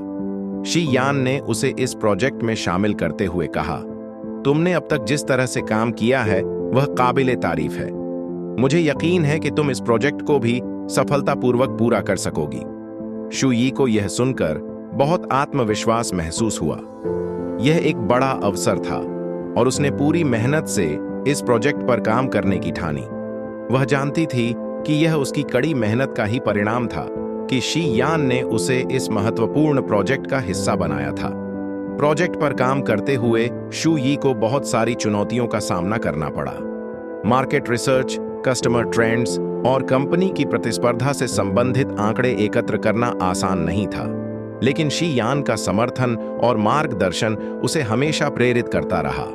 शी यान ने उसे इस प्रोजेक्ट में शामिल करते हुए कहा, तुमने अब तक जिस तरह से काम किया है वह काबिले तारीफ है। मुझे यकीन है कि तुम इस प्रोजेक्ट को भी सफलतापूर्वक पूरा कर सकोगी। शुई को यह सुनकर बहुत आत्मविश्वास महसूस हुआ। यह एक बड़ा अवसर था और उसने पूरी मेहनत से इस प्रोजेक्ट पर काम करने की ठानी। वह जानती थी कि यह उसकी कड़ी मेहनत का ही परिणाम था कि शी यान ने उसे इस महत्वपूर्ण प्रोजेक्ट का हिस्सा बनाया था। प्रोजेक्ट पर काम करते हुए शुई को बहुत सारी चुनौतियों का सामना करना पड़ा। मार्केट रिसर्च, कस्टमर ट्रेंड्स और कंपनी की प्रतिस्पर्धा से संबंधित आंकड़े एकत्र करना आसान नहीं था, लेकिन शी यान का समर्थन और मार्गदर्शन उसे हमेशा प्रेरित करता रहा।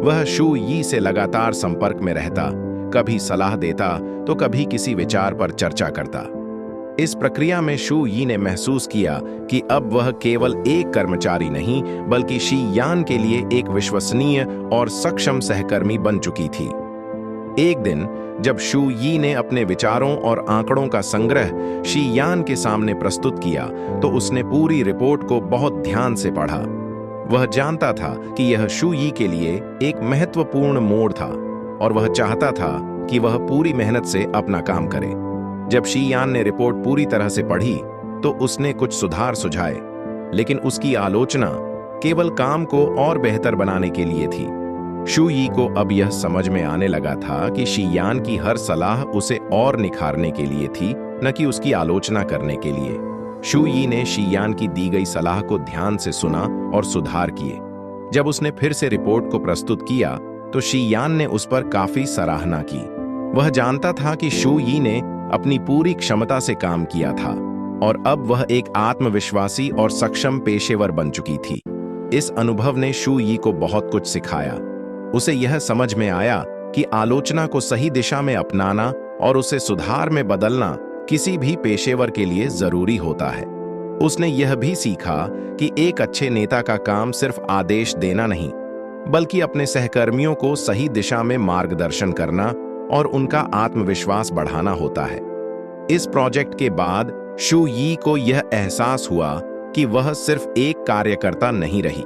वह शुई से लगातार संपर्क में रहता, कभी सलाह देता तो कभी किसी विचार पर चर्चा करता। इस प्रक्रिया में शुई ने महसूस किया कि अब वह केवल एक कर्मचारी नहीं, बल्कि शी यान के लिए एक विश्वसनीय और सक्षम सहकर्मी बन चुकी थी। एक दिन जब शुई ने अपने विचारों और आंकड़ों का संग्रह शी यान के सामने प्रस्तुत किया, तो उसने पूरी रिपोर्ट को बहुत ध्यान से पढ़ा। वह जानता था कि यह शुई के लिए एक महत्वपूर्ण मोड़ था और वह चाहता था कि वह पूरी मेहनत से अपना काम करे। जब शी यान ने रिपोर्ट पूरी तरह से पढ़ी तो उसने कुछ सुधार सुझाए, लेकिन उसकी आलोचना केवल काम को और बेहतर बनाने के लिए थी। शुई को अब यह समझ में आने लगा था कि शी यान की हर सलाह उसे और निखारने के लिए थी, न कि उसकी आलोचना करने के लिए। शुई ने शी यान की दी गई सलाह को ध्यान से सुना और सुधार किए। जब उसने फिर से रिपोर्ट को प्रस्तुत किया तो शी यान ने उस पर काफी सराहना की। वह जानता था कि शुई ने अपनी पूरी क्षमता से काम किया था और अब वह एक आत्मविश्वासी और सक्षम पेशेवर बन चुकी थी। इस अनुभव ने शुई को बहुत कुछ सिखाया। उसे यह समझ में आया कि आलोचना को सही दिशा में अपनाना और उसे सुधार में बदलना किसी भी पेशेवर के लिए जरूरी होता है। उसने यह भी सीखा कि एक अच्छे नेता का काम सिर्फ आदेश देना नहीं, बल्कि अपने सहकर्मियों को सही दिशा में मार्गदर्शन करना और उनका आत्मविश्वास बढ़ाना होता है। इस प्रोजेक्ट के बाद शुई को यह एहसास हुआ कि वह सिर्फ एक कार्यकर्ता नहीं रही,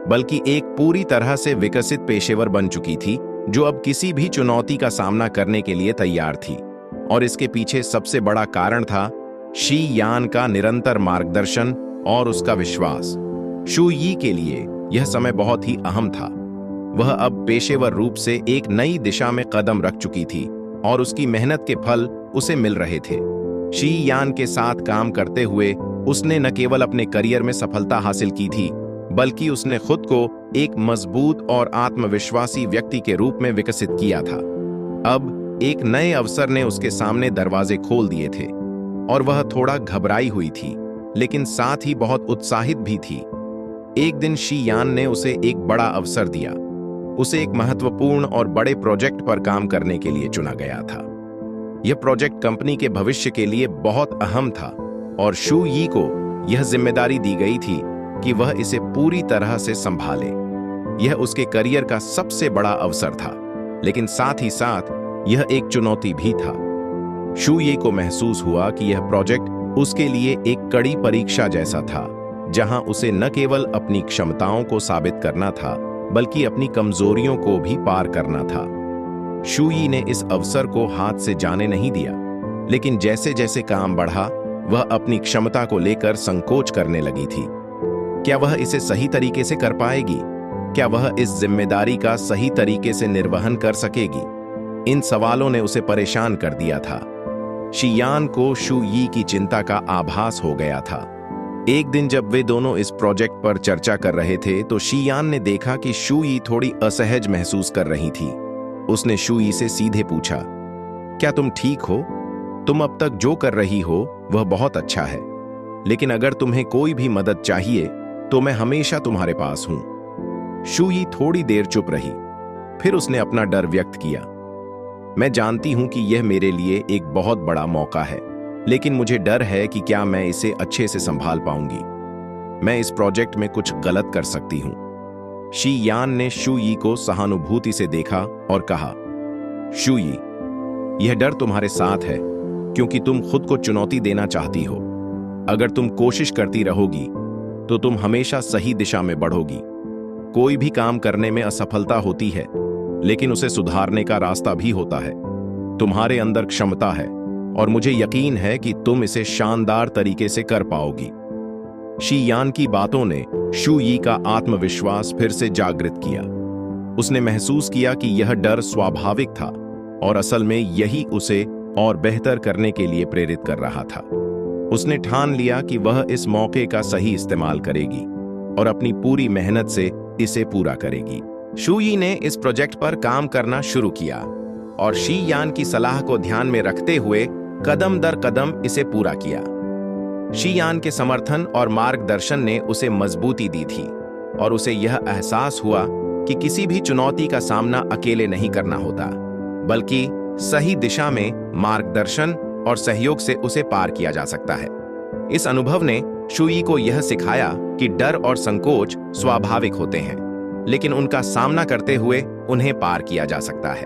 बल्कि एक पूरी तरह से विकसित पेशेवर बन चुकी थी, जो अब किसी भी चुनौती का सामना करने के लिए तैयार थी। और इसके पीछे सबसे बड़ा कारण था शी यान का निरंतर मार्गदर्शन और उसका विश्वास। शुई के लिए यह समय बहुत ही अहम था। वह अब पेशेवर रूप से एक नई दिशा में कदम रख चुकी थी और उसकी मेहनत के फल उसे मिल रहे थे। शी यान के साथ काम करते हुए उसने न केवल अपने करियर में सफलता हासिल की थी, बल्कि उसने खुद को एक मजबूत और आत्मविश्वासी व्यक्ति के रूप में विकसित किया था। अब एक नए अवसर ने उसके सामने दरवाजे खोल दिए थे और वह थोड़ा घबराई हुई थी, लेकिन साथ ही बहुत उत्साहित भी थी। एक दिन शी यान ने उसे एक बड़ा अवसर दिया। उसे एक महत्वपूर्ण और बड़े प्रोजेक्ट पर काम करने के लिए चुना गया था। यह प्रोजेक्ट कंपनी के भविष्य के लिए बहुत अहम था और शुई को यह जिम्मेदारी दी गई थी कि वह इसे पूरी तरह से संभाले। यह उसके करियर का सबसे बड़ा अवसर था, लेकिन साथ ही साथ यह एक चुनौती भी था। शुई को महसूस हुआ कि यह प्रोजेक्ट उसके लिए एक कड़ी परीक्षा जैसा था, जहां उसे न केवल अपनी क्षमताओं को साबित करना था, बल्कि अपनी कमजोरियों को भी पार करना था। शुई ने इस अवसर को हाथ से जाने नहीं दिया, लेकिन जैसे जैसे काम बढ़ा, वह अपनी क्षमता को लेकर संकोच करने लगी थी। क्या वह इसे सही तरीके से कर पाएगी? क्या वह इस जिम्मेदारी का सही तरीके से निर्वहन कर सकेगी? इन सवालों ने उसे परेशान कर दिया था। शी यान को शुई की चिंता का आभास हो गया था। एक दिन जब वे दोनों इस प्रोजेक्ट पर चर्चा कर रहे थे, तो शी यान ने देखा कि शुई थोड़ी असहज महसूस कर रही थी। उसने शुई से सीधे पूछा, क्या तुम ठीक हो? तुम अब तक जो कर रही हो वह बहुत अच्छा है, लेकिन अगर तुम्हें कोई भी मदद चाहिए तो मैं हमेशा तुम्हारे पास हूं। शुई थोड़ी देर चुप रही, फिर उसने अपना डर व्यक्त किया। मैं जानती हूं कि यह मेरे लिए एक बहुत बड़ा मौका है, लेकिन मुझे डर है कि क्या मैं इसे अच्छे से संभाल पाऊंगी। मैं इस प्रोजेक्ट में कुछ गलत कर सकती हूं। शी यान ने शुई को सहानुभूति से देखा और कहा, शुई, यह डर तुम्हारे साथ है क्योंकि तुम खुद को चुनौती देना चाहती हो। अगर तुम कोशिश करती रहोगी तो तुम हमेशा सही दिशा में बढ़ोगी। कोई भी काम करने में असफलता होती है, लेकिन उसे सुधारने का रास्ता भी होता है। तुम्हारे अंदर क्षमता है और मुझे यकीन है कि तुम इसे शानदार तरीके से कर पाओगी। शी यान की बातों ने शू यी का आत्मविश्वास फिर से जागृत किया। उसने महसूस किया कि यह डर स्वाभाविक था और असल में यही उसे और बेहतर करने के लिए प्रेरित कर रहा था। उसने ठान लिया कि वह इस मौके का सही इस्तेमाल करेगी और अपनी पूरी मेहनत से इसे पूरा करेगी। शू यी ने इस प्रोजेक्ट पर काम करना शुरू किया और शी यान की सलाह को ध्यान में रखते हुए कदम दर कदम इसे पूरा किया। शी यान के समर्थन और मार्गदर्शन ने उसे मजबूती दी थी और उसे यह एहसास हुआ कि किसी भी चुनौती का सामना अकेले नहीं करना होता, बल्कि सही दिशा में मार्गदर्शन और सहयोग से उसे पार किया जा सकता है। इस अनुभव ने शू यी को यह सिखाया कि डर और संकोच स्वाभाविक होते हैं, लेकिन उनका सामना करते हुए उन्हें पार किया जा सकता है।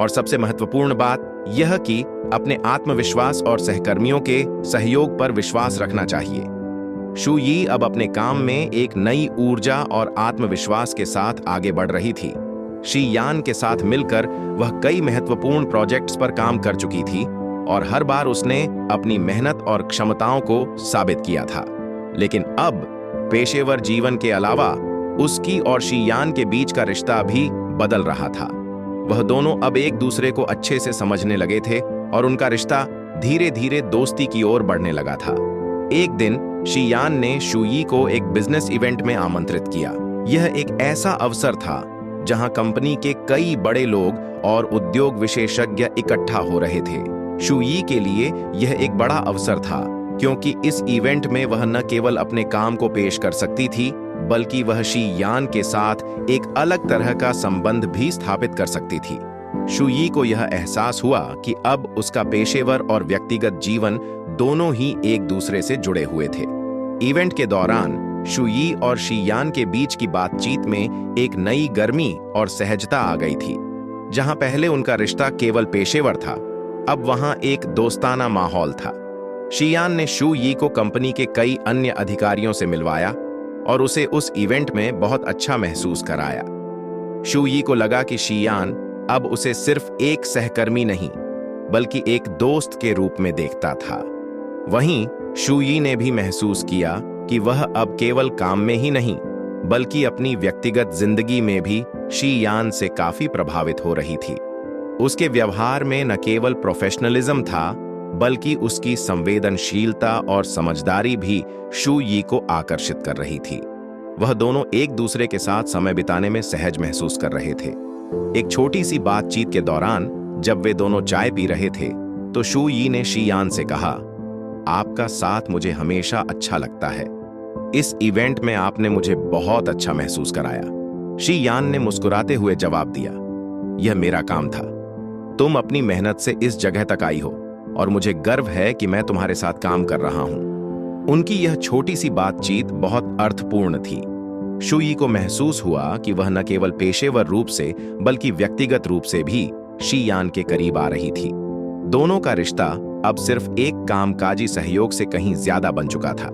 और सबसे महत्वपूर्ण बात यह कि अपने आत्मविश्वास और सहकर्मियों के सहयोग पर विश्वास रखना चाहिए। शू यी अब अपने काम में एक नई ऊर्जा और आत्मविश्वास के साथ आगे बढ़ रही थी। शी यान के साथ मिलकर वह कई महत्वपूर्ण प्रोजेक्ट्स पर काम कर चुकी थी और हर बार उसने अपनी मेहनत और क्षमताओं को साबित किया था। लेकिन अब पेशेवर जीवन के अलावा उसकी और शी यान के बीच का रिश्ता भी बदल रहा था। वह दोनों अब एक दूसरे को अच्छे से समझने लगे थे और उनका रिश्ता धीरे धीरे दोस्ती की ओर बढ़ने लगा था। एक दिन शी यान ने शू यी को एक बिजनेस इवेंट में आमंत्रित किया। यह एक ऐसा अवसर था जहां कंपनी के कई बड़े लोग और उद्योग विशेषज्ञ इकट्ठा हो रहे थे। शू यी के लिए यह एक बड़ा अवसर था क्योंकि इस इवेंट में वह न केवल अपने काम को पेश कर सकती थी, बल्कि वह शी यान के साथ एक अलग तरह का संबंध भी स्थापित कर सकती थी। शू यी को यह एहसास हुआ कि अब उसका पेशेवर और व्यक्तिगत जीवन दोनों ही एक दूसरे से जुड़े हुए थे। इवेंट के दौरान शू यी और शी यान के बीच की बातचीत में एक नई गर्मी और सहजता आ गई थी। जहां पहले उनका रिश्ता केवल पेशेवर था, अब वहां एक दोस्ताना माहौल था। शी यान ने शू यी को कंपनी के कई अन्य अधिकारियों से मिलवाया और उसे उस इवेंट में बहुत अच्छा महसूस कराया। शू यी को लगा कि शी यान अब उसे सिर्फ एक सहकर्मी नहीं, बल्कि एक दोस्त के रूप में देखता था। वहीं शू यी ने भी महसूस किया कि वह अब केवल काम में ही नहीं, बल्कि अपनी व्यक्तिगत जिंदगी में भी शी यान से काफी प्रभावित हो रही थी। उसके व्यवहार में न केवल प्रोफेशनलिज्म था, बल्कि उसकी संवेदनशीलता और समझदारी भी शू यी को आकर्षित कर रही थी। वह दोनों एक दूसरे के साथ समय बिताने में सहज महसूस कर रहे थे। एक छोटी सी बातचीत के दौरान जब वे दोनों चाय पी रहे थे, तो शू यी ने शी यान से कहा, आपका साथ मुझे हमेशा अच्छा लगता है। इस इवेंट में आपने मुझे बहुत अच्छा महसूस कराया। शी यान ने मुस्कुराते हुए जवाब दिया, यह मेरा काम था। तुम अपनी मेहनत से इस जगह तक आई हो और मुझे गर्व है कि मैं तुम्हारे साथ काम कर रहा हूं। उनकी यह छोटी सी बातचीत बहुत अर्थपूर्ण थी। शू यी को महसूस हुआ कि वह न केवल पेशेवर रूप से बल्कि व्यक्तिगत रूप से भी शी यान के करीब आ रही थी। दोनों का रिश्ता अब सिर्फ एक कामकाजी सहयोग से कहीं ज्यादा बन चुका था।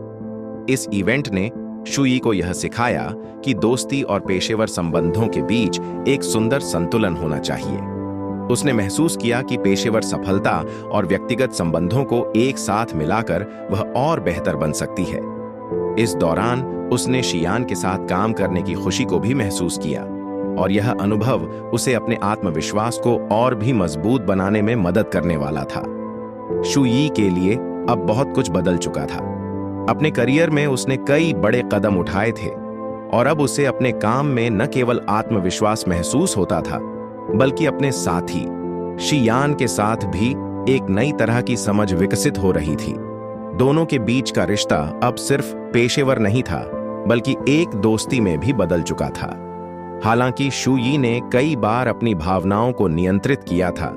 इस इवेंट ने शू यी को यह सिखाया कि दोस्ती और पेशेवर संबंधों के बीच एक सुंदर संतुलन होना चाहिए। उसने महसूस किया कि पेशेवर सफलता और व्यक्तिगत संबंधों को एक साथ मिलाकर वह और बेहतर बन सकती है। इस दौरान उसने शी यान के साथ काम करने की खुशी को भी महसूस किया और यह अनुभव उसे अपने आत्मविश्वास को और भी मजबूत बनाने में मदद करने वाला था। शू यी के लिए अब बहुत कुछ बदल चुका था। अपने करियर में उसने कई बड़े कदम उठाए थे और अब उसे अपने काम में न केवल आत्मविश्वास महसूस होता था, बल्कि अपने साथी शी यान के साथ भी एक नई तरह की समझ विकसित हो रही थी। दोनों के बीच का रिश्ता अब सिर्फ पेशेवर नहीं था, बल्कि एक दोस्ती में भी बदल चुका था। हालांकि शू यी ने कई बार अपनी भावनाओं को नियंत्रित किया था,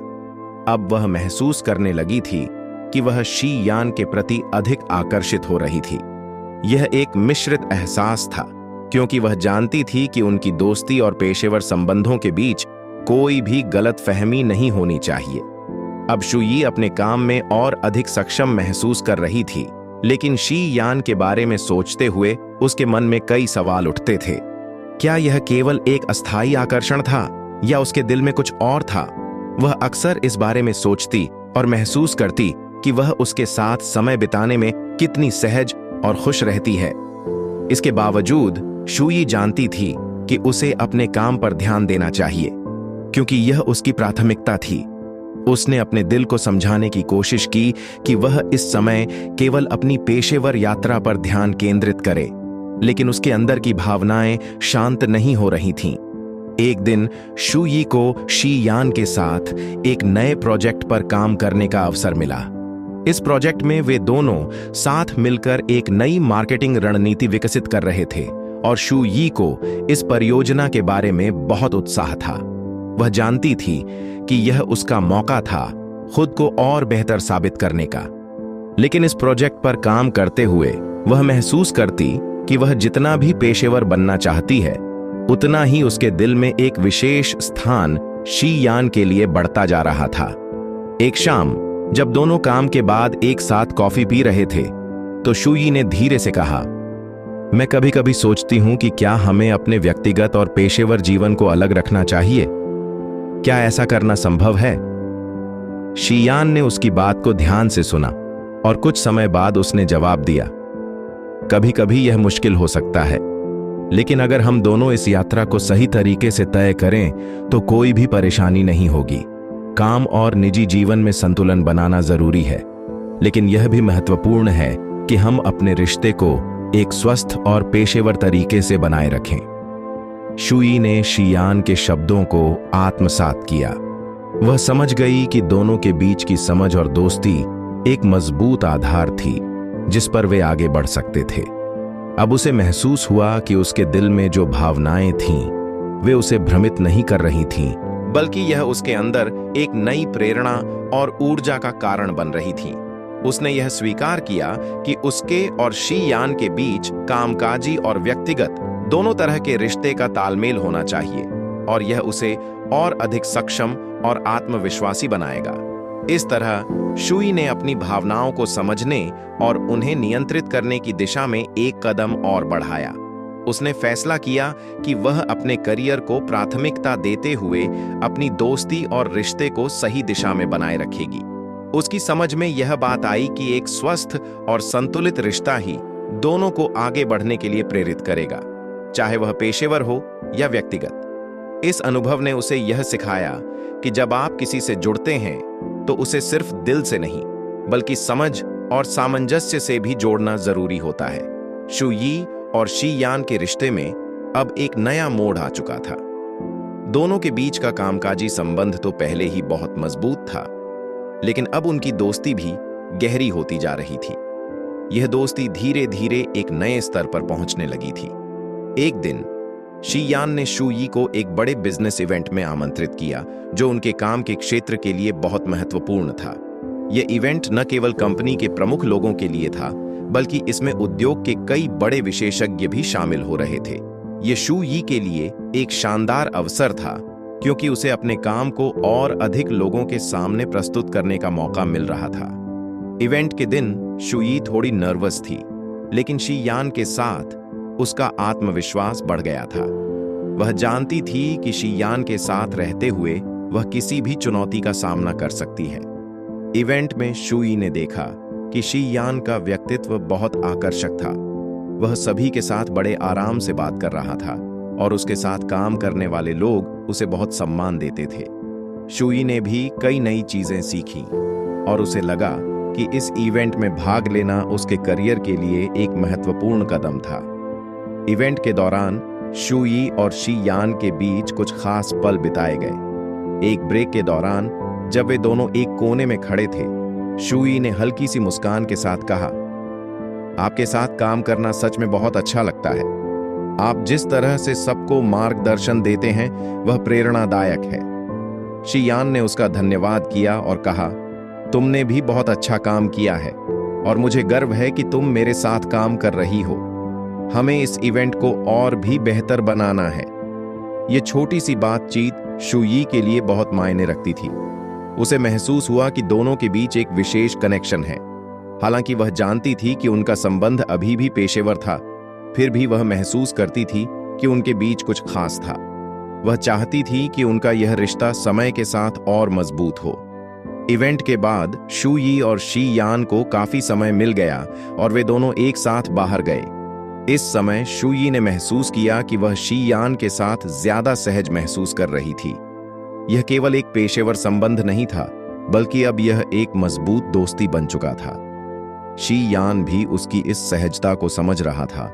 अब वह महसूस करने लगी थी कि वह शी यान के प्रति अधिक आकर्षित हो रही थी। यह एक मिश्रित एहसास था, क्योंकि वह जानती थी कि उनकी दोस्ती और पेशेवर संबंधों के बीच कोई भी गलतफहमी नहीं होनी चाहिए। अब शुई अपने काम में और अधिक सक्षम महसूस कर रही थी, लेकिन शी यान के बारे में सोचते हुए उसके मन में कई सवाल उठते थे। क्या यह केवल एक अस्थायी आकर्षण था या उसके दिल में कुछ और था? वह अक्सर इस बारे में सोचती और महसूस करती कि वह उसके साथ समय बिताने में कितनी सहज और खुश रहती है। इसके बावजूद शुई जानती थी कि उसे अपने काम पर ध्यान देना चाहिए, क्योंकि यह उसकी प्राथमिकता थी। उसने अपने दिल को समझाने की कोशिश की कि वह इस समय केवल अपनी पेशेवर यात्रा पर ध्यान केंद्रित करे, लेकिन उसके अंदर की भावनाएं शांत नहीं हो रही थीं। एक दिन शुई को शी यान के साथ एक नए प्रोजेक्ट पर काम करने का अवसर मिला। इस प्रोजेक्ट में वे दोनों साथ मिलकर एक नई मार्केटिंग रणनीति विकसित कर रहे थे और शुई को इस परियोजना के बारे में बहुत उत्साह था। वह जानती थी कि यह उसका मौका था खुद को और बेहतर साबित करने का। लेकिन इस प्रोजेक्ट पर काम करते हुए वह महसूस करती कि वह जितना भी पेशेवर बनना चाहती है, उतना ही उसके दिल में एक विशेष स्थान शी यान के लिए बढ़ता जा रहा था। एक शाम जब दोनों काम के बाद एक साथ कॉफी पी रहे थे, तो शुई ने धीरे से कहा, मैं कभी कभी सोचती हूं कि क्या हमें अपने व्यक्तिगत और पेशेवर जीवन को अलग रखना चाहिए। क्या ऐसा करना संभव है? शी यान ने उसकी बात को ध्यान से सुना और कुछ समय बाद उसने जवाब दिया, कभी कभी यह मुश्किल हो सकता है, लेकिन अगर हम दोनों इस यात्रा को सही तरीके से तय करें तो कोई भी परेशानी नहीं होगी। काम और निजी जीवन में संतुलन बनाना जरूरी है, लेकिन यह भी महत्वपूर्ण है कि हम अपने रिश्ते को एक स्वस्थ और पेशेवर तरीके से बनाए रखें। शुई ने शी यान के शब्दों को आत्मसात किया। वह समझ गई कि दोनों के बीच की समझ और दोस्ती एक मजबूत आधार थी जिस पर वे आगे बढ़ सकते थे। अब उसे महसूस हुआ कि उसके दिल में जो भावनाएं थीं, वे उसे भ्रमित नहीं कर रही थीं, बल्कि यह उसके अंदर एक नई प्रेरणा और ऊर्जा का कारण बन रही थी। उसने यह स्वीकार किया कि उसके और शी यान के बीच कामकाजी और व्यक्तिगत दोनों तरह के रिश्ते का तालमेल होना चाहिए, और यह उसे और अधिक सक्षम और आत्मविश्वासी बनाएगा। इस तरह शुई ने अपनी भावनाओं को समझने और उन्हें नियंत्रित करने की दिशा में एक कदम और बढ़ाया। उसने फैसला किया कि वह अपने करियर को प्राथमिकता देते हुए अपनी दोस्ती और रिश्ते को सही दिशा में बनाए रखेगी। उसकी समझ में यह बात आई कि एक स्वस्थ और संतुलित रिश्ता ही दोनों को आगे बढ़ने के लिए प्रेरित करेगा, चाहे वह पेशेवर हो या व्यक्तिगत। इस अनुभव ने उसे यह सिखाया कि जब आप किसी से जुड़ते हैं तो उसे सिर्फ दिल से नहीं, बल्कि समझ और सामंजस्य से भी जोड़ना जरूरी होता है। शुई और शी यान के रिश्ते में अब एक नया मोड़ आ चुका था। दोनों के बीच का कामकाजी संबंध तो पहले ही बहुत मजबूत था, लेकिन अब उनकी दोस्ती भी गहरी होती जा रही थी। यह दोस्ती धीरे धीरे एक नए स्तर पर पहुंचने लगी थी। एक दिन शी यान ने शुई को एक बड़े बिजनेस इवेंट में आमंत्रित किया जो उनके काम के क्षेत्र के लिए बहुत महत्वपूर्ण था। यह इवेंट न केवल कंपनी के प्रमुख लोगों के लिए था, बल्कि इसमें उद्योग के कई बड़े विशेषज्ञ भी शामिल हो रहे थे। यह शुई के लिए एक शानदार अवसर था, क्योंकि उसे अपने काम को और अधिक लोगों के सामने प्रस्तुत करने का मौका मिल रहा था। इवेंट के दिन शुई थोड़ी नर्वस थी, लेकिन शी यान के साथ उसका आत्मविश्वास बढ़ गया था। वह जानती थी कि शी यान के साथ रहते हुए वह किसी भी चुनौती का सामना कर सकती है। इवेंट में शुई ने देखा कि शी यान का व्यक्तित्व बहुत आकर्षक था। वह सभी के साथ बड़े आराम से बात कर रहा था और उसके साथ काम करने वाले लोग उसे बहुत सम्मान देते थे। शुई ने भी कई नई चीजें सीखी और उसे लगा कि इस इवेंट में भाग लेना उसके करियर के लिए एक महत्वपूर्ण कदम था। इवेंट के दौरान शुई और शी यान के बीच कुछ खास पल बिताए गए। एक ब्रेक के दौरान जब वे दोनों एक कोने में खड़े थे, शुई ने हल्की सी मुस्कान के साथ कहा, आपके साथ काम करना सच में बहुत अच्छा लगता है। आप जिस तरह से सबको मार्गदर्शन देते हैं वह प्रेरणादायक है। शी यान ने उसका धन्यवाद किया और कहा, तुमने भी बहुत अच्छा काम किया है और मुझे गर्व है कि तुम मेरे साथ काम कर रही हो। हमें इस इवेंट को और भी बेहतर बनाना है। ये छोटी सी बातचीत शू यी के लिए बहुत मायने रखती थी। उसे महसूस हुआ कि दोनों के बीच एक विशेष कनेक्शन है। हालांकि वह जानती थी कि उनका संबंध अभी भी पेशेवर था, फिर भी वह महसूस करती थी कि उनके बीच कुछ खास था। वह चाहती थी कि उनका यह रिश्ता समय के साथ और मजबूत हो। इवेंट के बाद शू यी और शी यान को काफी समय मिल गया और वे दोनों एक साथ बाहर गए। इस समय शू यी ने महसूस किया कि वह शी यान के साथ ज्यादा सहज महसूस कर रही थी। यह केवल एक पेशेवर संबंध नहीं था, बल्कि अब यह एक मजबूत दोस्ती बन चुका था। शी यान भी उसकी इस सहजता को समझ रहा था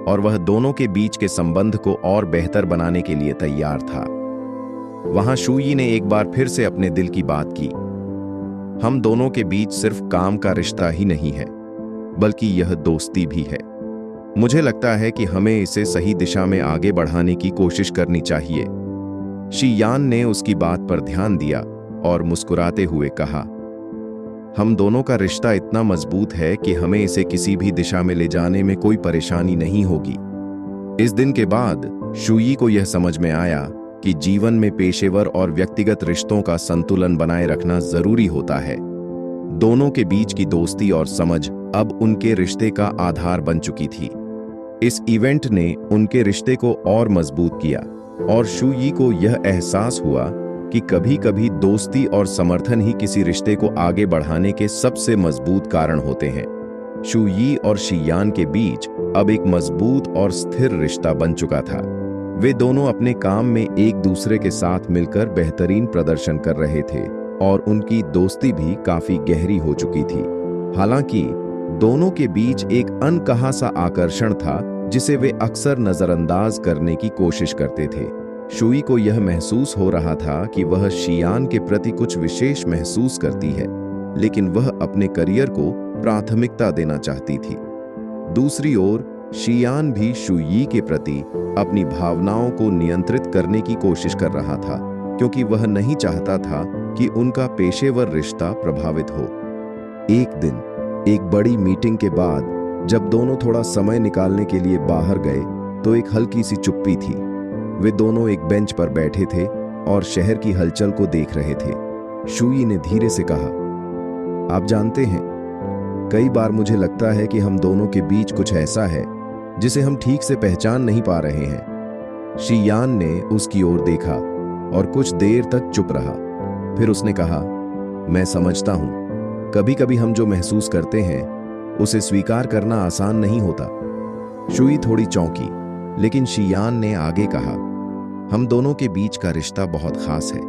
और वह दोनों के बीच के संबंध को और बेहतर बनाने के लिए तैयार था। वहां शू यी ने एक बार फिर से अपने दिल की बात की। हम दोनों के बीच सिर्फ काम का रिश्ता ही नहीं है, बल्कि यह दोस्ती भी है। मुझे लगता है कि हमें इसे सही दिशा में आगे बढ़ाने की कोशिश करनी चाहिए। शी यान ने उसकी बात पर ध्यान दिया और मुस्कुराते हुए कहा, हम दोनों का रिश्ता इतना मजबूत है कि हमें इसे किसी भी दिशा में ले जाने में कोई परेशानी नहीं होगी। इस दिन के बाद शू यी को यह समझ में आया कि जीवन में पेशेवर और व्यक्तिगत रिश्तों का संतुलन बनाए रखना जरूरी होता है। दोनों के बीच की दोस्ती और समझ अब उनके रिश्ते का आधार बन चुकी थी। इस इवेंट ने उनके रिश्ते को और मजबूत किया और शू यी को यह एहसास हुआ कि कभी-कभी दोस्ती और समर्थन ही किसी रिश्ते को आगे बढ़ाने के सबसे मजबूत कारण होते हैं। शू यी और शी यान के बीच अब एक मजबूत और स्थिर रिश्ता बन चुका था। वे दोनों अपने काम में एक दूसरे के साथ मिलकर बेहतरीन प्रदर्शन कर रहे थे और उनकी दोस्ती भी काफी गहरी हो चुकी थी। हालांकि दोनों के बीच एक अनकहा सा आकर्षण था जिसे वे अक्सर नजरअंदाज करने की कोशिश करते थे। शू यी को यह महसूस हो रहा था कि वह शियान के प्रति कुछ विशेष महसूस करती है, लेकिन वह अपने करियर को प्राथमिकता देना चाहती थी। दूसरी ओर शियान भी शू यी के प्रति अपनी भावनाओं को नियंत्रित करने की कोशिश कर रहा था, क्योंकि वह नहीं चाहता था कि उनका पेशेवर रिश्ता प्रभावित हो। एक दिन एक बड़ी मीटिंग के बाद जब दोनों थोड़ा समय निकालने के लिए बाहर गए तो एक हल्की सी चुप्पी थी। वे दोनों एक बेंच पर बैठे थे और शहर की हलचल को देख रहे थे। शू यी ने धीरे से कहा, आप जानते हैं, कई बार मुझे लगता है कि हम दोनों के बीच कुछ ऐसा है जिसे हम ठीक से पहचान नहीं पा रहे हैं। शी यान ने उसकी ओर देखा और कुछ देर तक चुप रहा। फिर उसने कहा, मैं समझता हूं, कभी कभी हम जो महसूस करते हैं उसे स्वीकार करना आसान नहीं होता। शू यी थोड़ी चौंकी, लेकिन शी यान ने आगे कहा, हम दोनों के बीच का रिश्ता बहुत खास है,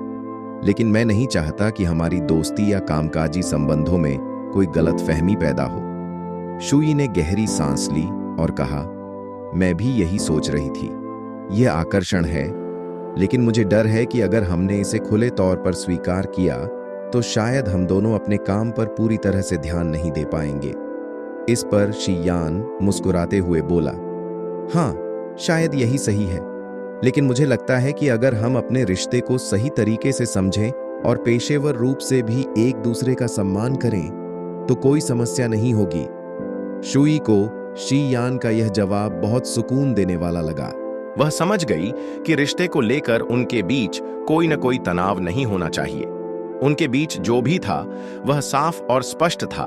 लेकिन मैं नहीं चाहता कि हमारी दोस्ती या कामकाजी संबंधों में कोई गलतफहमी पैदा हो। शू यी ने गहरी सांस ली और कहा, मैं भी यही सोच रही थी। यह आकर्षण है, लेकिन मुझे डर है कि अगर हमने इसे खुले तौर पर स्वीकार किया तो शायद हम दोनों अपने काम पर पूरी तरह से ध्यान नहीं दे पाएंगे। इस पर शी यान मुस्कुराते हुए बोला, हाँ, शायद यही सही है, लेकिन मुझे लगता है कि अगर हम अपने रिश्ते को सही तरीके से समझें और पेशेवर रूप से भी एक दूसरे का सम्मान करें तो कोई समस्या नहीं होगी। शू यी को शी यान का यह जवाब बहुत सुकून देने वाला लगा। वह समझ गई कि रिश्ते को लेकर उनके बीच कोई न कोई तनाव नहीं होना चाहिए। उनके बीच जो भी था वह साफ और स्पष्ट था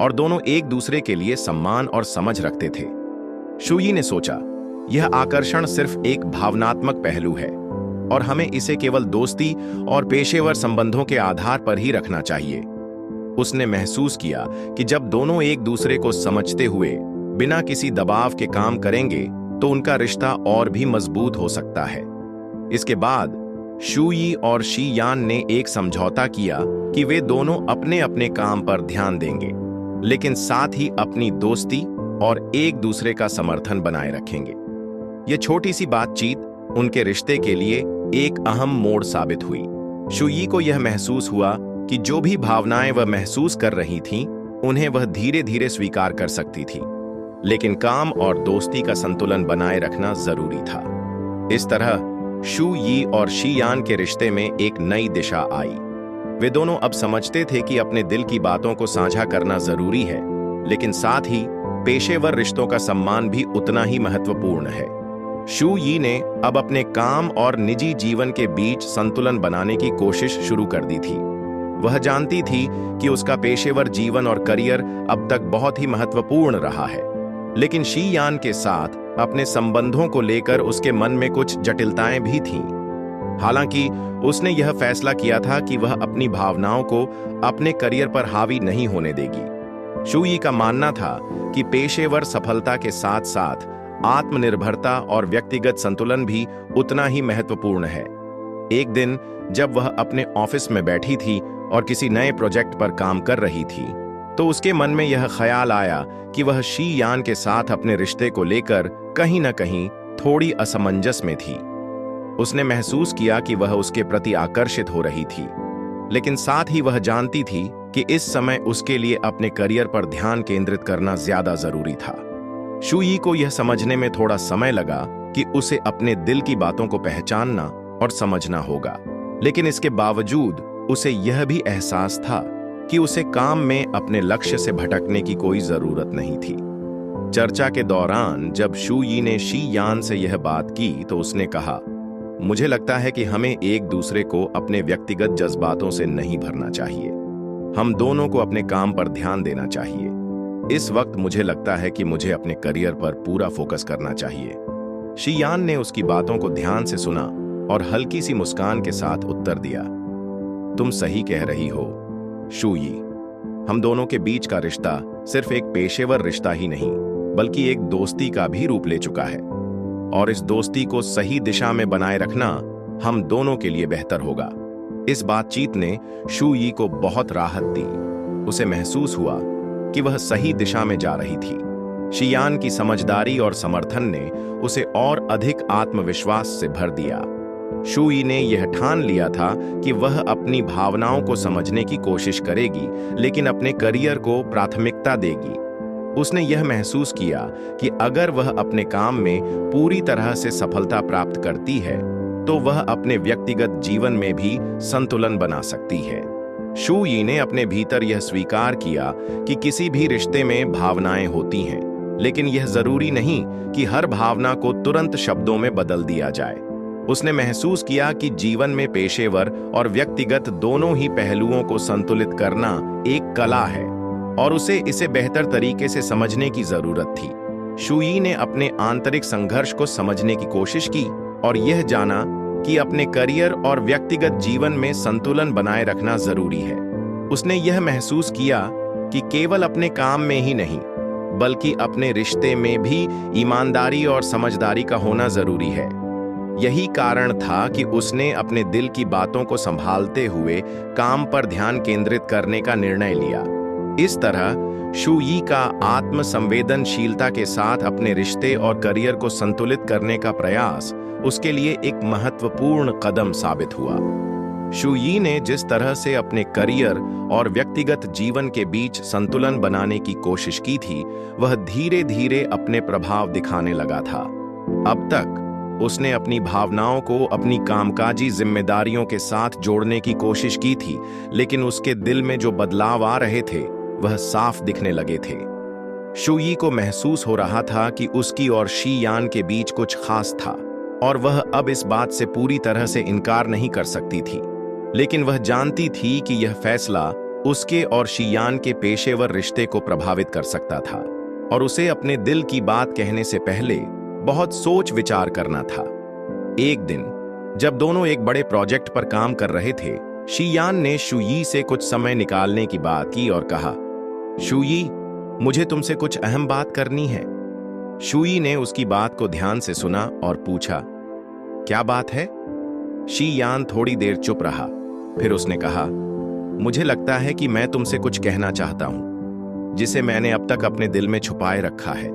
और दोनों एक दूसरे के लिए सम्मान और समझ रखते थे। शू यी ने सोचा, यह आकर्षण सिर्फ एक भावनात्मक पहलू है और हमें इसे केवल दोस्ती और पेशेवर संबंधों के आधार पर ही रखना चाहिए। उसने महसूस किया कि जब दोनों एक दूसरे को समझते हुए बिना किसी दबाव के काम करेंगे तो उनका रिश्ता और भी मजबूत हो सकता है। इसके बाद शू यी और शी यान ने एक समझौता किया कि वे दोनों अपने अपने काम पर ध्यान देंगे, लेकिन साथ ही अपनी दोस्ती और एक दूसरे का समर्थन बनाए रखेंगे। यह छोटी सी बातचीत उनके रिश्ते के लिए एक अहम मोड़ साबित हुई। शू यी को यह महसूस हुआ कि जो भी भावनाएं वह महसूस कर रही थीं, उन्हें वह धीरे धीरे स्वीकार कर सकती थी, लेकिन काम और दोस्ती का संतुलन बनाए रखना जरूरी था। इस तरह शू यी और शी यान के रिश्ते में एक नई दिशा आई। वे दोनों अब समझते थे कि अपने दिल की बातों को साझा करना जरूरी है, लेकिन साथ ही पेशेवर रिश्तों का सम्मान भी उतना ही महत्वपूर्ण है। शू यी ने अब अपने काम और निजी जीवन के बीच संतुलन बनाने की कोशिश शुरू कर दी थी। वह जानती थी कि उसका पेशेवर जीवन और करियर अब तक बहुत ही महत्वपूर्ण रहा है, लेकिन शी यान के साथ अपने संबंधों को लेकर उसके मन में कुछ जटिलताएं भी थीं। हालांकि उसने यह फैसला किया था कि वह अपनी भावनाओं को अपने करियर पर हावी नहीं होने देगी। शू यी का मानना था कि पेशेवर सफलता के साथ साथ आत्मनिर्भरता और व्यक्तिगत संतुलन भी उतना ही महत्वपूर्ण है। एक दिन जब वह अपने ऑफिस में बैठी थी और किसी नए प्रोजेक्ट पर काम कर रही थी, तो उसके मन में यह ख्याल आया कि वह शी यान के साथ अपने रिश्ते को लेकर कहीं न कहीं थोड़ी असमंजस में थी। उसने महसूस किया कि वह उसके प्रति आकर्षित हो रही थी, लेकिन साथ ही वह जानती थी कि इस समय उसके लिए अपने करियर पर ध्यान केंद्रित करना ज्यादा जरूरी था। शू यी को यह समझने में थोड़ा समय लगा कि उसे अपने दिल की बातों को पहचानना और समझना होगा, लेकिन इसके बावजूद उसे यह भी एहसास था कि उसे काम में अपने लक्ष्य से भटकने की कोई जरूरत नहीं थी। चर्चा के दौरान जब शू यी ने शी यान से यह बात की तो उसने कहा, मुझे लगता है कि हमें एक दूसरे को अपने व्यक्तिगत जज्बातों से नहीं भरना चाहिए। हम दोनों को अपने काम पर ध्यान देना चाहिए। इस वक्त मुझे लगता है कि मुझे अपने करियर पर पूरा फोकस करना चाहिए। शी यान ने उसकी बातों को ध्यान से सुना और हल्की सी मुस्कान के साथ उत्तर दिया, तुम सही कह रही हो शू यी। हम दोनों के बीच का रिश्ता सिर्फ एक पेशेवर रिश्ता ही नहीं, बल्कि एक दोस्ती का भी रूप ले चुका है, और इस दोस्ती को सही दिशा में बनाए रखना हम दोनों के लिए बेहतर होगा। इस बातचीत ने शू यी को बहुत राहत दी। उसे महसूस हुआ कि वह सही दिशा में जा रही थी। शी यान की समझदारी और समर्थन ने उसे और अधिक आत्मविश्वास से भर दिया। शू यी ने यह ठान लिया था कि वह अपनी भावनाओं को समझने की कोशिश करेगी, लेकिन अपने करियर को प्राथमिकता देगी। उसने यह महसूस किया कि अगर वह अपने काम में पूरी तरह से सफलता प्राप्त करती है, तो वह अपने व्यक्तिगत जीवन में भी संतुलन बना सकती है। शू यी ने अपने भीतर यह स्वीकार किया कि किसी भी रिश्ते में भावनाएं होती हैं, लेकिन यह जरूरी नहीं कि हर भावना को तुरंत शब्दों में बदल दिया जाए। उसने महसूस किया कि जीवन में पेशेवर और व्यक्तिगत दोनों ही पहलुओं को संतुलित करना एक कला है, और उसे इसे बेहतर तरीके से समझने की जरूरत थी। शू यी ने अपने आंतरिक संघर्ष को समझने की कोशिश की और यह जाना कि अपने करियर और व्यक्तिगत जीवन में संतुलन बनाए रखना जरूरी है। उसने यह महसूस किया कि केवल अपने काम में ही नहीं, बल्कि अपने रिश्ते में भी ईमानदारी और समझदारी का होना जरूरी है। यही कारण था कि उसने अपने दिल की बातों को संभालते हुए काम पर ध्यान केंद्रित करने का निर्णय लिया। इस तरह शू यी का आत्म संवेदनशीलता के साथ अपने रिश्ते और करियर को संतुलित करने का प्रयास उसके लिए एक महत्वपूर्ण कदम साबित हुआ। शू यी ने जिस तरह से अपने करियर और व्यक्तिगत जीवन के बीच संतुलन बनाने की कोशिश की थी, वह धीरे धीरे अपने प्रभाव दिखाने लगा था। अब तक उसने अपनी भावनाओं को अपनी कामकाजी जिम्मेदारियों के साथ जोड़ने की कोशिश की थी, लेकिन उसके दिल में जो बदलाव आ रहे थे वह साफ दिखने लगे थे। शू यी को महसूस हो रहा था कि उसकी और शी यान के बीच कुछ खास था, और वह अब इस बात से पूरी तरह से इनकार नहीं कर सकती थी। लेकिन वह जानती थी कि यह फैसला उसके और शी यान के पेशेवर रिश्ते को प्रभावित कर सकता था, और उसे अपने दिल की बात कहने से पहले बहुत सोच विचार करना था। एक दिन जब दोनों एक बड़े प्रोजेक्ट पर काम कर रहे थे, शी यान ने शू यी से कुछ समय निकालने की बात की और कहा, शू यी, मुझे तुमसे कुछ अहम बात करनी है। शू यी ने उसकी बात को ध्यान से सुना और पूछा, क्या बात है? शी यान थोड़ी देर चुप रहा, फिर उसने कहा, मुझे लगता है कि मैं तुमसे कुछ कहना चाहता हूं, जिसे मैंने अब तक अपने दिल में छुपाए रखा है।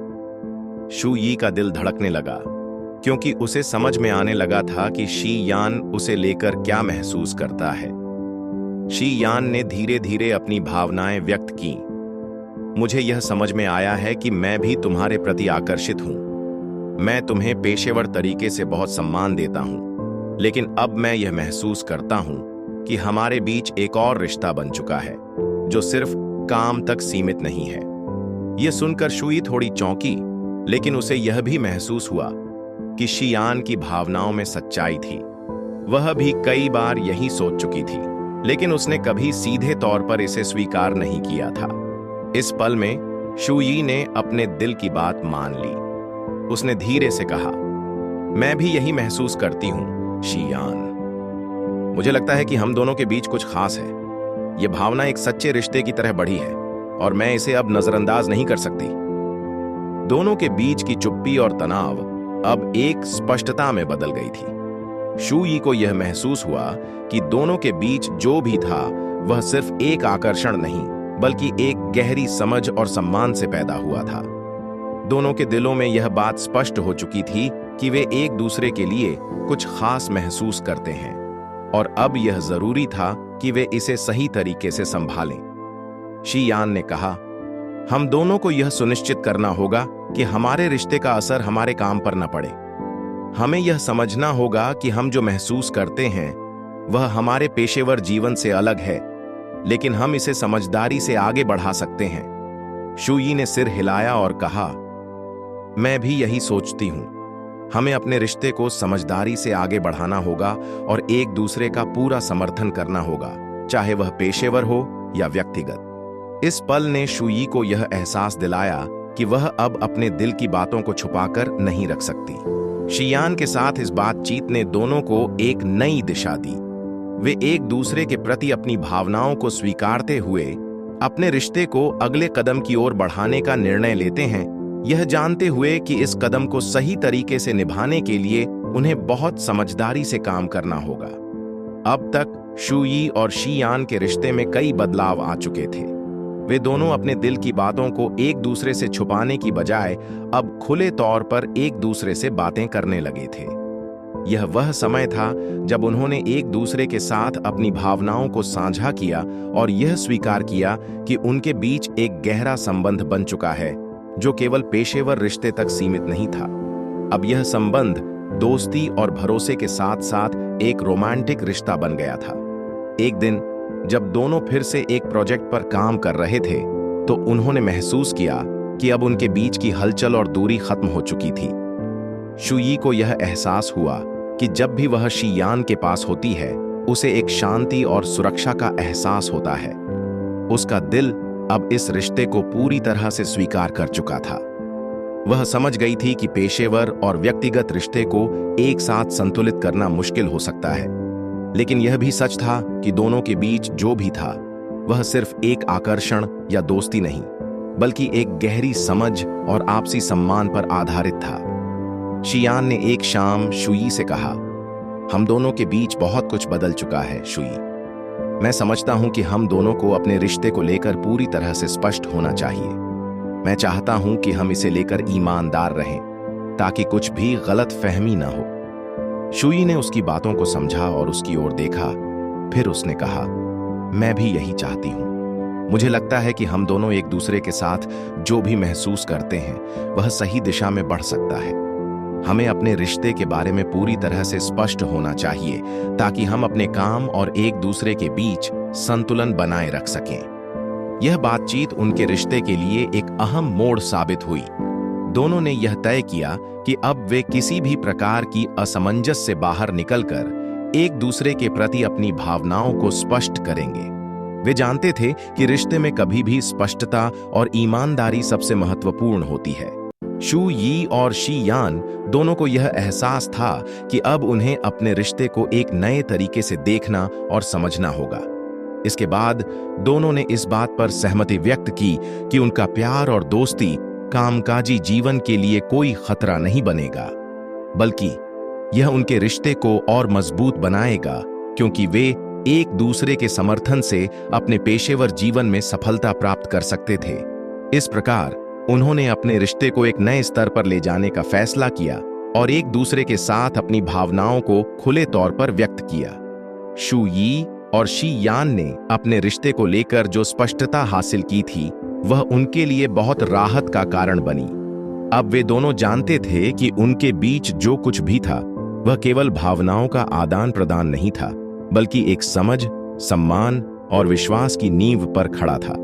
शू यी का दिल धड़कने लगा, क्योंकि उसे समझ में आने लगा था कि शी यान उसे लेकर क्या महसूस करता है। शी यान ने धीरे धीरे अपनी भावनाएं व्यक्त की। मुझे यह समझ में आया है कि मैं भी तुम्हारे प्रति आकर्षित हूं। मैं तुम्हें पेशेवर तरीके से बहुत सम्मान देता हूं, लेकिन अब मैं यह महसूस करता हूं कि हमारे बीच एक और रिश्ता बन चुका है, जो सिर्फ काम तक सीमित नहीं है। यह सुनकर शू यी थोड़ी चौंकी, लेकिन उसे यह भी महसूस हुआ कि शियान की भावनाओं में सच्चाई थी। वह भी कई बार यही सोच चुकी थी, लेकिन उसने कभी सीधे तौर पर इसे स्वीकार नहीं किया था। इस पल में शूयी ने अपने दिल की बात मान ली। उसने धीरे से कहा, मैं भी यही महसूस करती हूं शियान। मुझे लगता है कि हम दोनों के बीच कुछ खास है। यह भावना एक सच्चे रिश्ते की तरह बढ़ी है और मैं इसे अब नजरअंदाज नहीं कर सकती। दोनों के बीच की चुप्पी और तनाव अब एक स्पष्टता में बदल गई थी। शूयी को यह महसूस हुआ कि दोनों के बीच जो भी था वह सिर्फ एक आकर्षण नहीं, बल्कि एक गहरी समझ और सम्मान से पैदा हुआ था। दोनों के दिलों में यह बात स्पष्ट हो चुकी थी कि वे एक दूसरे के लिए कुछ खास महसूस करते हैं और अब यह जरूरी था कि वे इसे सही तरीके से संभालें। शियान ने कहा, हम दोनों को यह सुनिश्चित करना होगा कि हमारे रिश्ते का असर हमारे काम पर न पड़े। हमें यह समझना होगा कि हम जो महसूस करते हैं वह हमारे पेशेवर जीवन से अलग है, लेकिन हम इसे समझदारी से आगे बढ़ा सकते हैं। शूयी ने सिर हिलाया और कहा, मैं भी यही सोचती हूं। हमें अपने रिश्ते को समझदारी से आगे बढ़ाना होगा और एक दूसरे का पूरा समर्थन करना होगा, चाहे वह पेशेवर हो या व्यक्तिगत। इस पल ने शूयी को यह एहसास दिलाया कि वह अब अपने दिल की बातों को छुपाकर नहीं रख सकती। शियान के साथ इस बातचीत ने दोनों को एक नई दिशा दी। वे एक दूसरे के प्रति अपनी भावनाओं को स्वीकारते हुए अपने रिश्ते को अगले कदम की ओर बढ़ाने का निर्णय लेते हैं, यह जानते हुए कि इस कदम को सही तरीके से निभाने के लिए उन्हें बहुत समझदारी से काम करना होगा। अब तक शूयी और शियान के रिश्ते में कई बदलाव आ चुके थे। वे दोनों अपने दिल की बातों को एक दूसरे से छुपाने की बजाय अब खुले तौर पर एक दूसरे से बातें करने लगे थे। यह वह समय था जब उन्होंने एक दूसरे के साथ अपनी भावनाओं को साझा किया और यह स्वीकार किया कि उनके बीच एक गहरा संबंध बन चुका है, जो केवल पेशेवर रिश्ते तक सीमित नहीं था। अब यह संबंध दोस्ती और भरोसे के साथ साथ एक रोमांटिक रिश्ता बन गया था। एक दिन जब दोनों फिर से एक प्रोजेक्ट पर काम कर रहे थे, तो उन्होंने महसूस किया कि अब उनके बीच की हलचल और दूरी खत्म हो चुकी थी। शूयी को यह एहसास हुआ कि जब भी वह शियान के पास होती है, उसे एक शांति और सुरक्षा का एहसास होता है। उसका दिल अब इस रिश्ते को पूरी तरह से स्वीकार कर चुका था। वह समझ गई थी कि पेशेवर और व्यक्तिगत रिश्ते को एक साथ संतुलित करना मुश्किल हो सकता है, लेकिन यह भी सच था कि दोनों के बीच जो भी था वह सिर्फ एक आकर्षण या दोस्ती नहीं, बल्कि एक गहरी समझ और आपसी सम्मान पर आधारित था। शियान ने एक शाम शूयी से कहा, हम दोनों के बीच बहुत कुछ बदल चुका है शूयी। मैं समझता हूं कि हम दोनों को अपने रिश्ते को लेकर पूरी तरह से स्पष्ट होना चाहिए। मैं चाहता हूं कि हम इसे लेकर ईमानदार रहें, ताकि कुछ भी गलत फहमी ना हो। शूयी ने उसकी बातों को समझा और उसकी ओर देखा। फिर उसने कहा, मैं भी यही चाहती हूं। मुझे लगता है कि हम दोनों एक दूसरे के साथ जो भी महसूस करते हैं वह सही दिशा में बढ़ सकता है। हमें अपने रिश्ते के बारे में पूरी तरह से स्पष्ट होना चाहिए, ताकि हम अपने काम और एक दूसरे के बीच संतुलन बनाए रख सकें। यह बातचीत उनके रिश्ते के लिए एक अहम मोड़ साबित हुई। दोनों ने यह तय किया कि अब वे किसी भी प्रकार की असमंजस से बाहर निकलकर एक दूसरे के प्रति अपनी भावनाओं को स्पष्ट करेंगे। वे जानते थे कि रिश्ते में कभी भी स्पष्टता और ईमानदारी सबसे महत्वपूर्ण होती है। शूयी और शियान दोनों को यह एहसास था कि अब उन्हें अपने रिश्ते को एक नए तरीके से देखना और समझना होगा। इसके बाद दोनों ने इस बात पर सहमति व्यक्त की कि उनका प्यार और दोस्ती कामकाजी जीवन के लिए कोई खतरा नहीं बनेगा, बल्कि यह उनके रिश्ते को और मजबूत बनाएगा, क्योंकि वे एक दूसरे के समर्थन से अपने पेशेवर जीवन में सफलता प्राप्त कर सकते थे। इस प्रकार उन्होंने अपने रिश्ते को एक नए स्तर पर ले जाने का फैसला किया और एक दूसरे के साथ अपनी भावनाओं को खुले तौर पर व्यक्त किया। शूयी और शियान ने अपने रिश्ते को लेकर जो स्पष्टता हासिल की थी, वह उनके लिए बहुत राहत का कारण बनी। अब वे दोनों जानते थे कि उनके बीच जो कुछ भी था वह केवल भावनाओं का आदान प्रदान नहीं था, बल्कि एक समझ, सम्मान और विश्वास की नींव पर खड़ा था।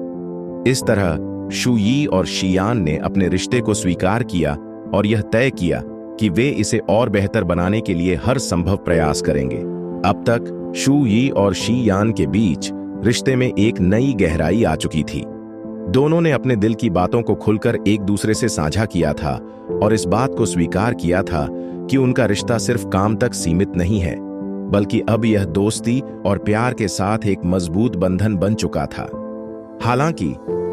इस तरह शूयी और शियान ने अपने रिश्ते को स्वीकार किया और यह तय किया कि वे इसे और बेहतर बनाने के लिए हर संभव प्रयास करेंगे। अब तक शू यी और शी यान के बीच रिश्ते में एक नई गहराई आ चुकी थी। दोनों ने अपने दिल की बातों को खुलकर एक दूसरे से साझा किया था और इस बात को स्वीकार किया था कि उनका रिश्ता सिर्फ काम तक सीमित नहीं है, बल्कि अब यह दोस्ती और प्यार के साथ एक मजबूत बंधन बन चुका था। हालांकि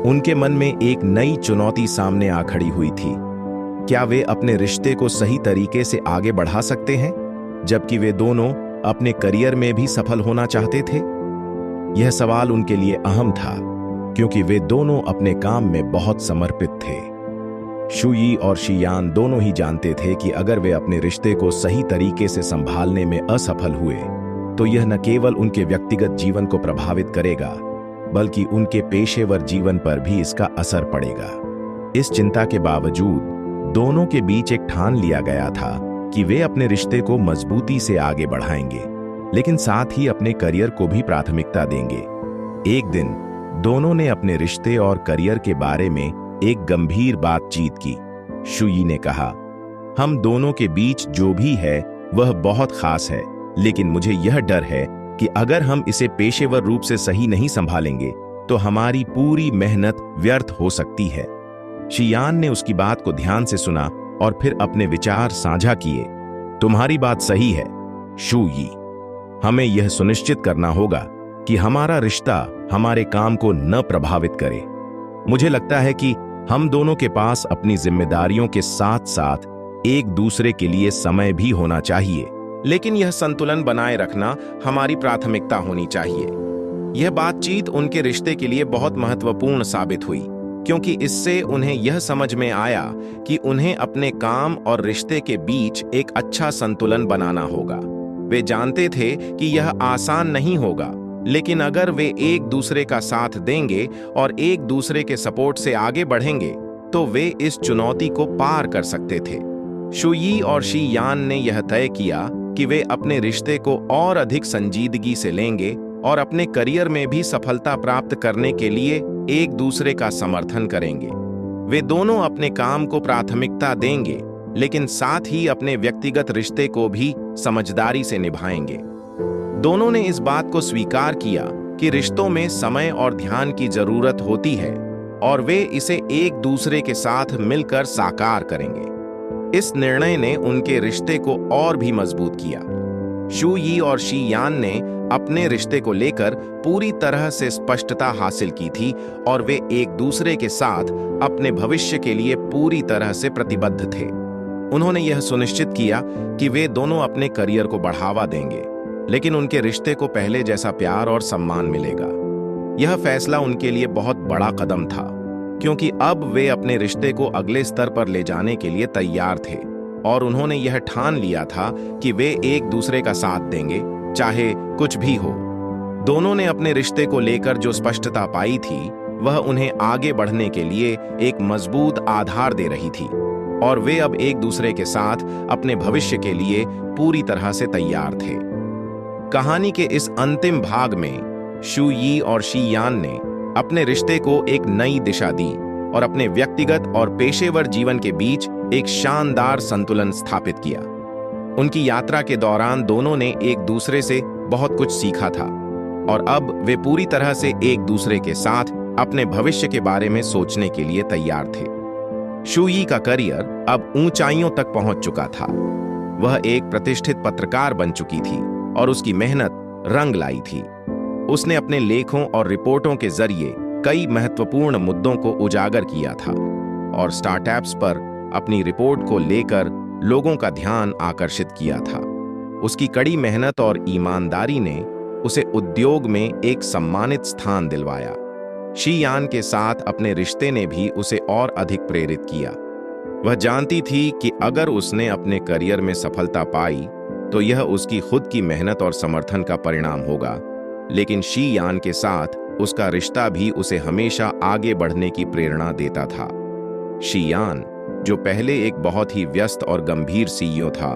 उनके मन में एक नई चुनौती सामने आ खड़ी हुई थी। क्या वे अपने रिश्ते को सही तरीके से आगे बढ़ा सकते हैं, जबकि वे दोनों अपने करियर में भी सफल होना चाहते थे? यह सवाल उनके लिए अहम था, क्योंकि वे दोनों अपने काम में बहुत समर्पित थे। शू यी और शी यान दोनों ही जानते थे कि अगर वे अपने रिश्ते को सही तरीके से संभालने में असफल हुए, तो यह न केवल उनके व्यक्तिगत जीवन को प्रभावित करेगा, बल्कि उनके पेशेवर जीवन पर भी इसका असर पड़ेगा। इस चिंता के बावजूद दोनों के बीच एक ठान लिया गया था कि वे अपने रिश्ते को मजबूती से आगे बढ़ाएंगे, लेकिन साथ ही अपने करियर को भी प्राथमिकता देंगे। एक दिन दोनों ने अपने रिश्ते और करियर के बारे में एक गंभीर बातचीत की। शू यी ने कहा, हम दोनों के बीच जो भी है वह बहुत खास है, लेकिन मुझे यह डर है कि अगर हम इसे पेशेवर रूप से सही नहीं संभालेंगे तो हमारी पूरी मेहनत व्यर्थ हो सकती है। शी यान ने उसकी बात को ध्यान से सुना और फिर अपने विचार साझा किए। तुम्हारी बात सही है, शू यी। हमें यह सुनिश्चित करना होगा कि हमारा रिश्ता हमारे काम को न प्रभावित करे। मुझे लगता है कि हम दोनों के पास अपनी जिम्मेदारियों के साथ साथ एक दूसरे के लिए समय भी होना चाहिए, लेकिन यह संतुलन बनाए रखना हमारी प्राथमिकता होनी चाहिए। यह बातचीत उनके रिश्ते के लिए बहुत महत्वपूर्ण साबित हुई, क्योंकि इससे उन्हें यह समझ में आया कि उन्हें अपने काम और रिश्ते के बीच एक अच्छा संतुलन बनाना होगा। वे जानते थे कि यह आसान नहीं होगा, लेकिन अगर वे एक दूसरे का साथ देंगे और एक दूसरे के सपोर्ट से आगे बढ़ेंगे, तो वे इस चुनौती को पार कर सकते थे। शू यी और शी यान ने यह तय किया कि वे अपने रिश्ते को और अधिक संजीदगी से लेंगे और अपने करियर में भी सफलता प्राप्त करने के लिए एक दूसरे का समर्थन करेंगे। वे दोनों अपने काम को प्राथमिकता देंगे, लेकिन साथ ही अपने व्यक्तिगत रिश्ते को भी समझदारी से निभाएंगे। दोनों ने इस बात को स्वीकार किया कि रिश्तों में समय और ध्यान की जरूरत होती है और वे इसे एक दूसरे के साथ मिलकर साकार करेंगे। इस निर्णय ने उनके रिश्ते को और भी मजबूत किया। शू यी और शी यान ने अपने रिश्ते को लेकर पूरी तरह से स्पष्टता हासिल की थी और वे एक दूसरे के साथ अपने भविष्य के लिए पूरी तरह से प्रतिबद्ध थे। उन्होंने यह सुनिश्चित किया कि वे दोनों अपने करियर को बढ़ावा देंगे, लेकिन उनके रिश्ते को पहले जैसा प्यार और सम्मान मिलेगा। यह फैसला उनके लिए बहुत बड़ा कदम था, क्योंकि अब वे अपने रिश्ते को अगले स्तर पर ले जाने के लिए तैयार थे और उन्होंने यह ठान लिया था कि वे एक दूसरे का साथ देंगे, चाहे कुछ भी हो। दोनों ने अपने रिश्ते को लेकर जो स्पष्टता पाई थी, वह उन्हें आगे बढ़ने के लिए एक मजबूत आधार दे रही थी और वे अब एक दूसरे के साथ अपने भविष्य के लिए पूरी तरह से तैयार थे। कहानी के इस अंतिम भाग में शू यी और शी यान ने अपने रिश्ते को एक नई दिशा दी और अपने व्यक्तिगत और पेशेवर जीवन के बीच एक शानदार संतुलन स्थापित किया। उनकी यात्रा के दौरान दोनों ने एक दूसरे से बहुत कुछ सीखा था और अब वे पूरी तरह से एक दूसरे के साथ अपने भविष्य के बारे में सोचने के लिए तैयार थे। शू यी का करियर अब ऊंचाइयों तक पहुंच चुका था। वह एक प्रतिष्ठित पत्रकार बन चुकी थी और उसकी मेहनत रंग लाई थी। उसने अपने लेखों और रिपोर्टों के जरिए कई महत्वपूर्ण मुद्दों को उजागर किया था और स्टार्टअप्स पर अपनी रिपोर्ट को लेकर लोगों का ध्यान आकर्षित किया था। उसकी कड़ी मेहनत और ईमानदारी ने उसे उद्योग में एक सम्मानित स्थान दिलवाया। शी यान के साथ अपने रिश्ते ने भी उसे और अधिक प्रेरित किया। वह जानती थी कि अगर उसने अपने करियर में सफलता पाई तो यह उसकी खुद की मेहनत और समर्थन का परिणाम होगा, लेकिन शी यान के साथ उसका रिश्ता भी उसे हमेशा आगे बढ़ने की प्रेरणा देता था। शी यान, जो पहले एक बहुत ही व्यस्त और गंभीर सीईओ था,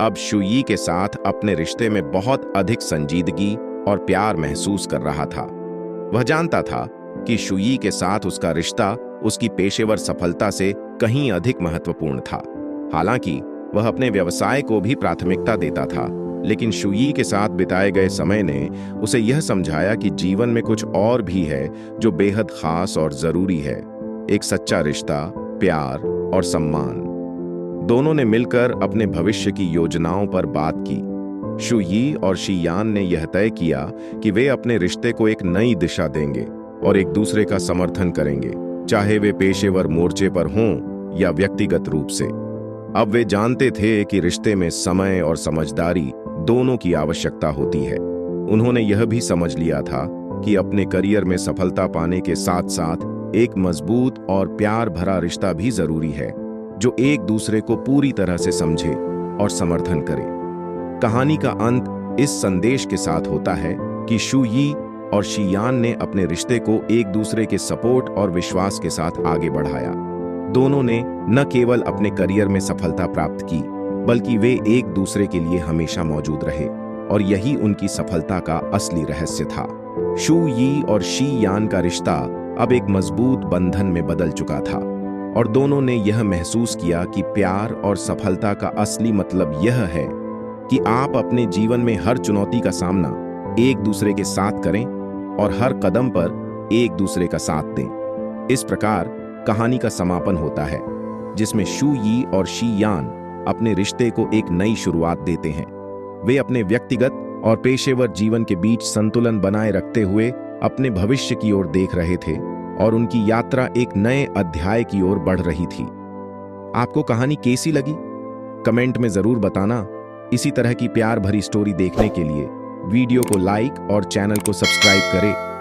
अब शू यी के साथ अपने रिश्ते में बहुत अधिक संजीदगी और प्यार महसूस कर रहा था। वह जानता था कि शू यी के साथ उसका रिश्ता उसकी पेशेवर सफलता से कहीं अधिक महत्वपूर्ण था। हालांकि वह अपने व्यवसाय को भी प्राथमिकता देता था, लेकिन शुई के साथ बिताए गए समय ने उसे यह समझाया कि जीवन में कुछ और भी है जो बेहद खास और जरूरी है। एक सच्चा रिश्ता, प्यार और सम्मान। दोनों ने मिलकर अपने भविष्य की योजनाओं पर बात की। शुई और शीयान ने यह तय किया कि वे अपने रिश्ते को एक नई दिशा देंगे और एक दूसरे का समर्थन करेंगे, चाहे वे पेशेवर मोर्चे पर हों या व्यक्तिगत रूप से। अब वे जानते थे कि रिश्ते में समय और समझदारी दोनों की आवश्यकता होती है। उन्होंने यह भी समझ लिया था कि अपने करियर में सफलता पाने के साथ साथ एक मजबूत और प्यार भरा रिश्ता भी जरूरी है, जो एक दूसरे को पूरी तरह से समझे और समर्थन करे। कहानी का अंत इस संदेश के साथ होता है कि शुई और शीयान ने अपने रिश्ते को एक दूसरे के सपोर्ट और विश्वास के साथ आगे बढ़ाया। दोनों ने न केवल अपने करियर में सफलता प्राप्त की, बल्कि वे एक दूसरे के लिए हमेशा मौजूद रहे, और यही उनकी सफलता का असली रहस्य था। शुई और शीयान का रिश्ता अब एक मजबूत बंधन में बदल चुका था, और दोनों ने यह महसूस किया कि प्यार और सफलता का असली मतलब यह है कि आप अपने जीवन में हर चुनौती का सामना एक दूसरे के साथ करें और हर कदम पर एक दूसरे का साथ दें। इस प्रकार कहानी का समापन होता है, जिसमें शुई और शीयान अपने रिश्ते को एक नई शुरुआत देते हैं। वे अपने व्यक्तिगत और पेशेवर जीवन के बीच संतुलन बनाए रखते हुए अपने भविष्य की ओर देख रहे थे, और उनकी यात्रा एक नए अध्याय की ओर बढ़ रही थी। आपको कहानी कैसी लगी? कमेंट में जरूर बताना। इसी तरह की प्यार भरी स्टोरी देखने के लिए वीडियो को लाइक और चैनल को सब्सक्राइब करें।